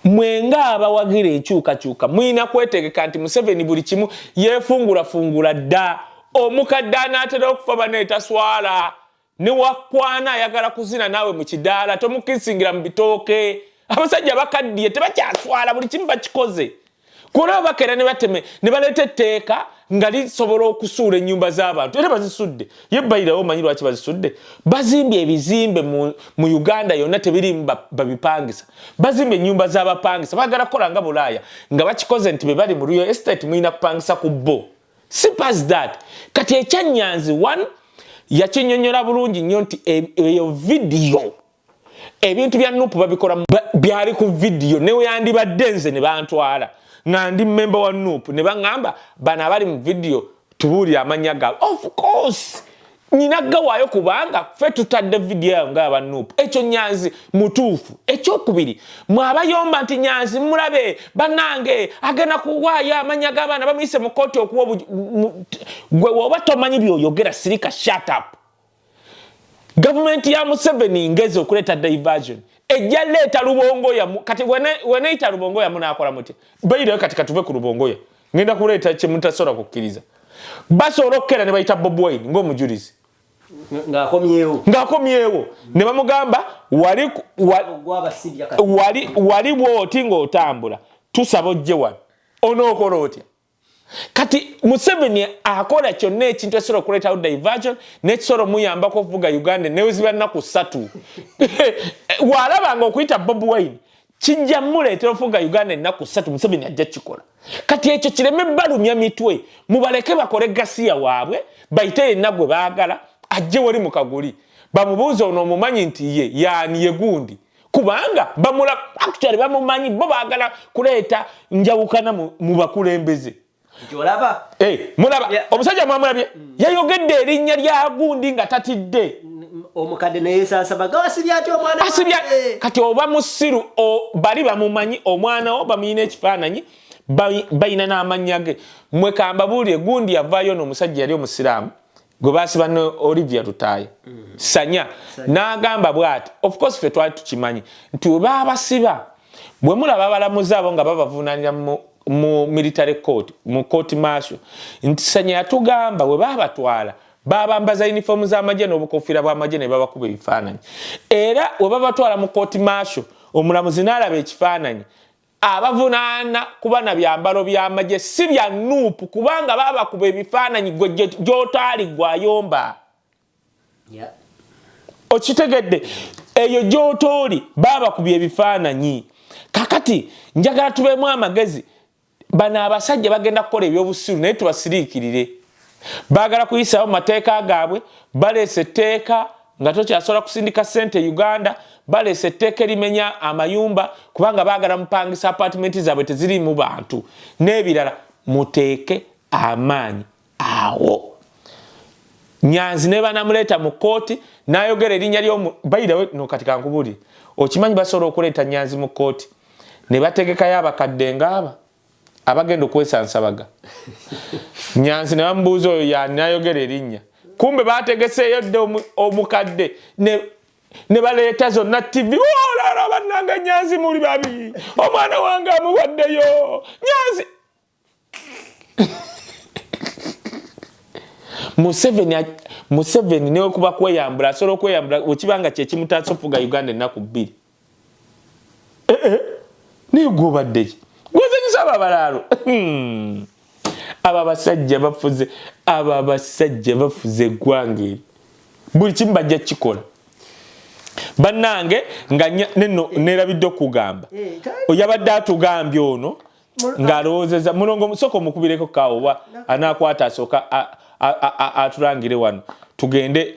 mwenga abawagira enkyukakyuka mwina kwetegeka nti Museveni buli kimu yeefungula dda omukadde anaatera okufa baneetaswala ne wakwana ayagala kuzina naawe mu kidaala tomukisingira mu bitooke abasajja bakaddiye tebakyaswala buli kimu bakikoze kulaba bakera ne bateme ne baleeta etteeka nga lisobola okusuula ennyumba z'abantu era bazisudde ye bayirawo omanyi lwaki bazisudde bazimbye ebizimbe mu Uganda yonna tebirimu babipangisa bazimbe ennyumba z'abapangisa baagala kukola nga Bulaaya nga bakikoze nti be bali mu real estate muyina kupangisa ku bo simple that kati ekya Nyanzi 1 yakinyonyola bulungi nnyo nti eyo video ebintu bya Nuupu babikola byali ku video ne yandibadde nze ne bantwala nga ndi member wa Nuupu ne bangamba bana abali mu video tubuulira amanya gaabwe. Of course nina gawaayo kubanga ffe tutadde video yayo ng'aba Nuupu. Ekyo Nyanzi mutuufu. Ekyokubiri mwabayomba nti Nyanzi mulabe bannange agenda kuwaayo amanya g'abaana bamuyise mu kkooti okuwa gwe oba tomanyi by'oyogera sirika shut up. Gavumenti ya Museveni ngeze okuleeta diversion. Ejja leeta Rubongoya kati weneeyita Rubongoya munaakola muti. Bayirayo kati katuve ku Rubongoya. Ngenda kuleeta kye mutasobola kukkiriza. Basobola okukkera ne bayita Bobi Wine ng'omujulizi. Ng'akomyewo. Ne bamugamba wali bw'oti ng'otambula. Tusaba ojje wano. Onookola otya? Kati Museveni akola kyonna ekintu ekisobola okuleetawo diversion n'ekisobola omuyambako okuvuga Uganda neweziba nnaku 3. Bw'alabanga okuyita Bobi Wine kijja muleetera okuvuga Uganda ennaku 3 Museveni ajja kikola. Kati ekyo kireme balumya mitwe mubaleke bakole gasiya waabwe bayite yenna gwe baagala ajje wali mu kaguli bamubuuza ono omumanyi nti ye yaani ye gundi kubanga actually bamumanyi bo baagala kuleeta njawukana mu bakulembeze. Jolaba mulaba omusajja mwamulabye yayogedde erinnya lya gundi nga tatidde omukadde naye sasabaga asibya ati omwana asibya kati oba musiru bali bamumanyi omwana wo bamuyina ekifaananyi bayina n'amannya ge mwekamba buulire gundi yavaayo n'omusajja yali omusiraamu gwe baasiba ne Olivia Lutaaya Sanya n'agamba bw'ati of course ffe twali tukimanyi nti we baabasiba bwe mulaba abalamuzi abo nga babavunaanira mu military court mu court martial nti Sanya yatugamba we babatwala babambaza uniform z'amagye n'obukofiira bw'amagye ne babakuba ebifaananyi era we babatwala mu court martial omulamuzi n'alaba ekifaananyi abavunaana kuba na byambalo by'amagye si bya Nuupu kubanga babakuba ebifaananyi gwe gy'otaali gwayomba. Okitegedde eyo gy'otooli babakubye ebifaananyi. Kakati njagala tubeemu amagezi bano abasajja bagenda kukola ebyobusiru naye tubasiriikirire. Baagala kuyisaawo mateeka gaabwe baleese etteeka nga tokyasobola kusindika ssente Uganda baleese etteeka erimenya amayumba kubanga baagala mupangisa apartment zaabwe teziriimu bantu n'ebirala muteeke amaanyi awo. Nyanzi ne banamuleeta mu kkooti n'ayogera erinnya ly'omu bayirawe no kati kankubuulire okimanyi basobola okuleeta Nyanzi mu kkooti ne bategekayo abakadde ng'aba abagenda okwesansabaga. Nyanzi ne bamubuuza oyo yaani n'ayogera erinnya kumbe baategeseeyo dde omukadde ne baleeta zonna TV olala bannanga Nyanzi muli babi omwana wange amuwaddeyo Nyanzi. Museveni newe kuba kweyambula asobola okweyambula okibanga kyekimutaasa okufuga Uganda ennaku 2. Naye gw'obaddeki gwozanyisa abo abalaalo. Abo abasajja bafuze eggwanga eri buli kimu bajja kikola bannange nga neno neerabidde okugamba oyabadde atugambye ono ng'alowoozeza mulongo musoko mukubireko kaawoba anaakwata asooka atulangire wano tugende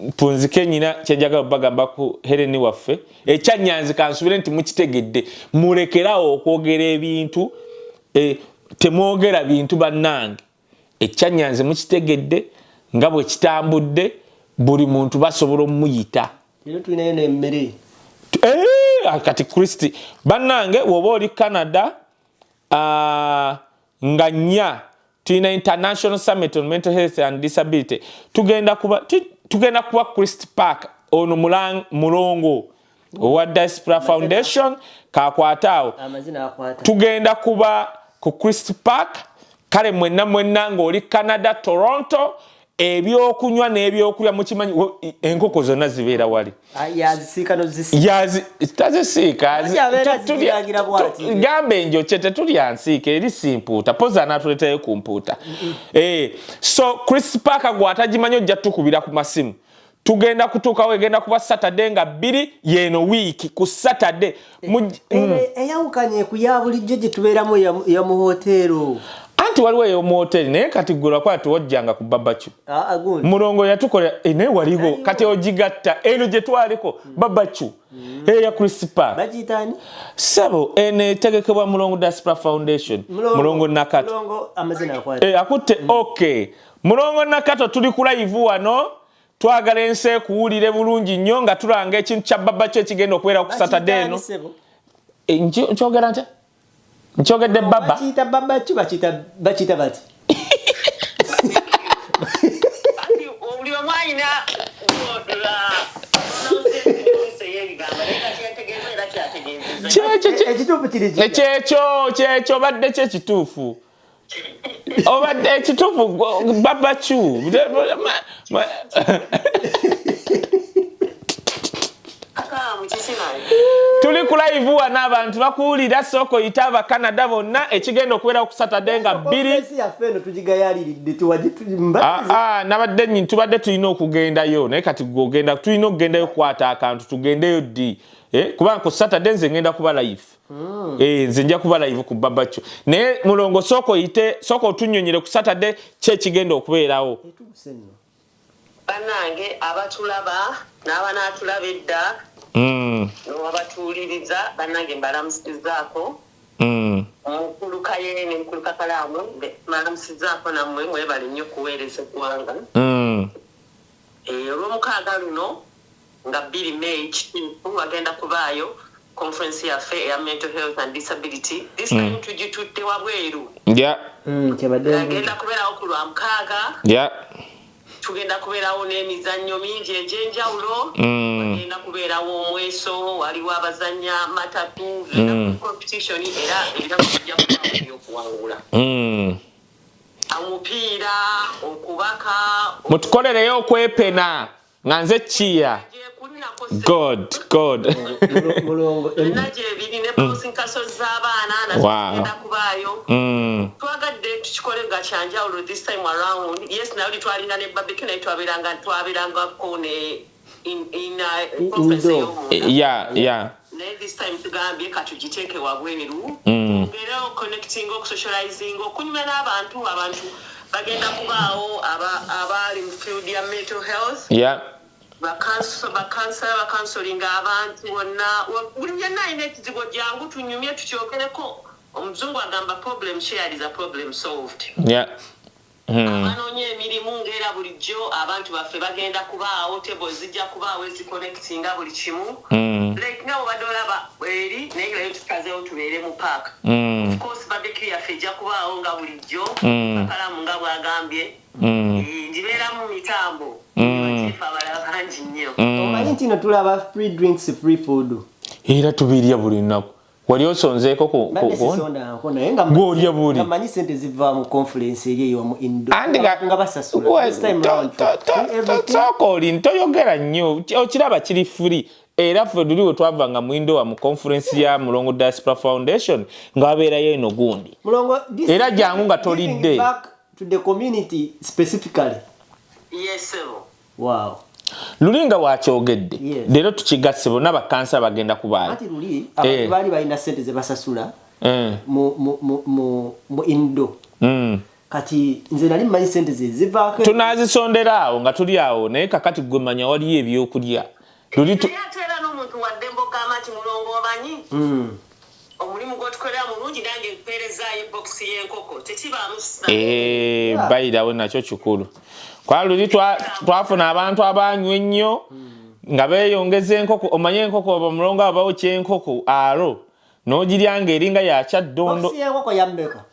mpunzike nyina kyenjagala bagamba ku Heleni waffe ekya Nyanzi kansubire nti mukitegedde mulekerawo okwogera ebintu temwogera bintu bannange ekya Nyanzi mukitegedde nga bwe kitambudde buli muntu basobola omuyita tulinayo n'emmere kati Kristi bannange woba oli Canada nga nnya tulina International Summit on Mental Health and Disability tugenda kuba Christ Park ono mulongo owa Diaspora Foundation kakwataawo tugenda kuba ku Christ Park kale mwenna ng'oli Canada Toronto ebyokunywa n'ebyokulya mukimanyi enkoko zonna zibeera wali tazisiika gamba enjokye tetulya nsiika eri simpuuta poza anaatuleetayo ku mpuuta so Chris Parker gw'atagimanyi ojja tukubira ku masimu tugenda kutuukawo egenda kuba Saturday nga 2 yeeno wiiki ku Saturday eyawukanye ku ya bulijjo gye tubeeramu ya mu hoteero anti waliwo eyo mu hoteli naye kati gwe lwakwati wojjanga ku barbecue. Mulongo yatukola naye waliwo kati ogigatta eno gye twaliko barbecue eya crispa bagiyitani sabo ene tegekebwa Mulongo Diaspora Foundation Mulongo Nakato Mulongo amazina akwate akutte okay Mulongo Nakato tuli ku live wano twagala ense kuwulire bulungi nnyo nga tulanga ekintu kya barbecue ekigenda okubeera ku Saturday eno nkyogera ntya nkyogedde baba bakiyita barbecue bakiyita bati oli omwanyina ekituufu kiri kyekyo badde kyekituufu obadde ekituufu barbecue tuli ku live wana abantu bakuwulira soko yita aba Canada bonna ekigenda okubeera ku Saturday nga 2 nabadde nyi tubadde tulina okugendayo naye kati gogenda tulina okugendayo kukwata akantu tugendeyo ddi kubanga ku Saturday nze ngenda kuba live nze nja kuba live ku barbecue naye Mulongo soko yite soko otunnyonyere ku Saturday kyekigenda okubeerawo banange abatulaba n'abanaatulaba edda n'abatuuliriza bannange mbalamusizaako omukulu Kayene mukulu Kakalaamu mbalamusizaako nammwe mwebale nnyo okuweereza eggwanga olw'omukaaga luno nga 2 May kituufu wagenda kubaayo conference yaffe eya mental health and disability this time tugitutte wabweru agenda kubeerawo ku Lwamukaaga tugenda kubeerawo n'emizannyo mingi egy'enjawulo bagenda kubeerawo omweso waliwo abazannya matatu competition era tujja kubawo okuwangula omupiira okubaka mutukolereyo okwepena nga nze kiya God naje ebiri ne posinkaso z'abaana natugenda kubaayo twagadde tukikole nga kyanjawulo this time around yes nayo twalina ne barbecue naye twabeerangako ne in conference yeah this time tugambye katugiteeke wabweru era connecting okusocializing okunyumya n'abantu bagenda kubaawo abali mu field ya mental health bakansolinga abantu bonna buli yenna alina ekizibu jangu tunyumye tukyogereko omuzungu agamba problem shared is a problem solved abanoonya emirimu ng'era bulijjo abantu baffe bagenda kubaawo tables zijja kubaawo eziconnectinga buli kimu like nga obadde olaba eri naye nga yo tukazeewo tubeere mu paaka of course barbecue yaffe ejja kubaawo nga bulijjo Kakalamu nga bwagambye njibeera mu mitambo abalala bangi nnyo omanyi nti no tulaba free drinks free food era tubirya buli lunaku wali osonzeeko ng'olya buli amanyi sente ziva mu conference eri eyo mu indo nga basasula this time round sooka oli ntoyogera nnyo okiraba kiri free era ffe luli we twavanga mu indowa mu conference ya Mulongo Diaspora Foundation nga wabeerayo eno gundi era jangu nga tolidde to the community specifically yes wow lulinga wakyogedde leero tukigasse bonna bakansa bagenda kubaayo ati luli abantu bali balina sente ze basasula mu indo kati nze nali mmanyi sente ze zivaako tunaazisondera awo nga tuli awo naye kakati gwe manya waliyo ebyokulya luli era n'omuntu wadde mbogamba nti Mulongo omanyi omulimu gw'otukolera mulungi nange mpeerezaayo ebokisi y'enkoko tekibaamu bayirawo nakyo kikulu kwa luli twafuna abantu abanywa ennyo nga beeyongeza enkoko omanye enkoko oba Mulongo abawo kyenkoko alo n'ogirya ng'eringa yakyaddondo bokisi y'enkoko yammeka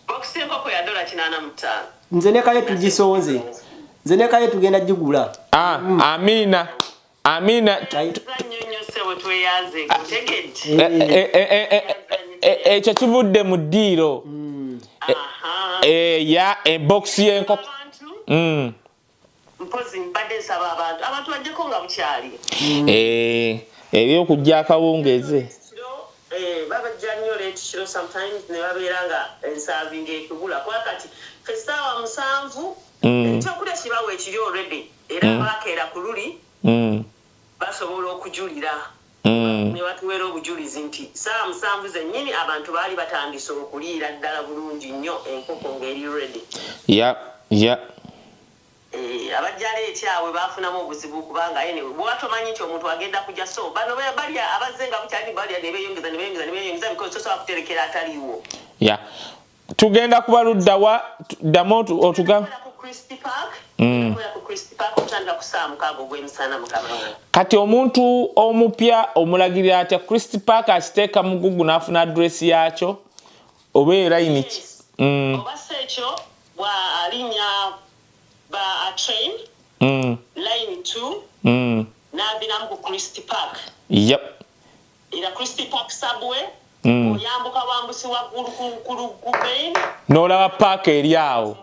bokisi y'enkoko ya $85 nze ne kaye tugisonze nze ne kaye tugenda gigula amina ekyo kivudde mu ddiiro ya ebokisi y'enkoko mpozi mbadde nsaba abantu bajjeko nga bukyali ebyokujja akawungeeze babajja nnyo leetikiro sometimes ne babeera nga ensaavinga ekugula kuba kati fesitaawa 7 ekyokulya kibawa ekiri already era baakeera ku luli basobola okujulira ne batuweera obujulizi nti saa 7 zennyini abantu baali batandise okuliira ddala bulungi nnyo enkoko ng'eri ready. Abajjala ekyawe baafunamu obuzibu kubanga anyway bwe watomanyi nti omuntu agenda kujja so bano bali abazze nga bukyali balya ne beeyongeza because tosobola kuterekera ataliiwo. Tugenda kuba ludda wa ddamu otugamba kati omuntu omupya omulagirira atya Christy Park akiteeka mu Google n'afuna adresi yaakyo oba line ki? Oba si ekyo bw'alinnya ba train line 2 n'abinamu ku Christy Park. Era Christy Park subway oyambuka wambusi waggulu ku main n'olaba paaka eri awo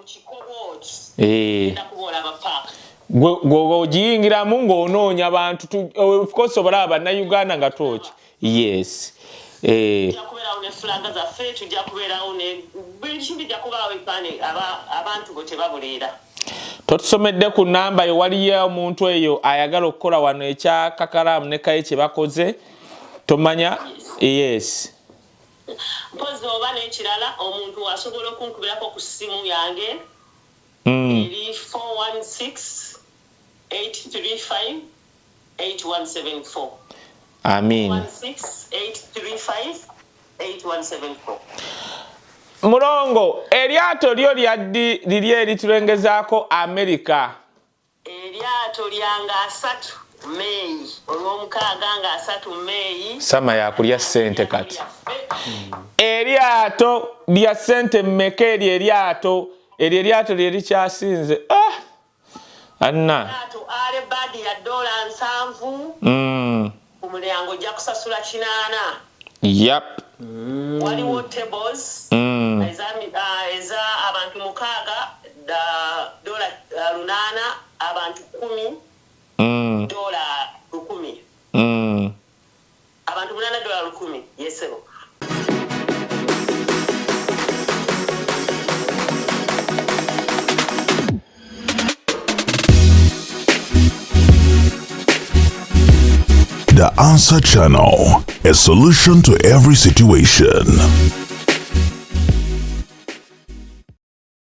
gwe ogiyingiramu ng'onoonya abantu of course obalaba bannayuganda nga twoki tujja kubeerawo ne fulaga zaffe tujja kubeerawo ne buli kimu bijja kubaawo epane abantu bo tebabuleera. Totusomedde ku namba yo waliyo omuntu eyo ayagala okukola wano ekya Kakalamu ne Kaye kye bakoze tomanya? Mpozi oba n'ekirala omuntu asobola okunkubirako ku ssimu yange eri 416-835-8174. Amin. 416-835-8174. Mulongo, eryato lyo liri eritulengezaako America. Eryato lyanga 3 May olw'omukaaga nga 3 May. Sama yakulya ssente kati. Eryato lya ssente mmeka eryato lye likyasinze. Anna. Eryato alebadi ya $7. Ku mulyango ojja kusasula 8. Waliwo tables eza abantu 6 $8 abantu 10 $10 abantu 8 $10 yesebo. The Answer Channel, a solution to every situation.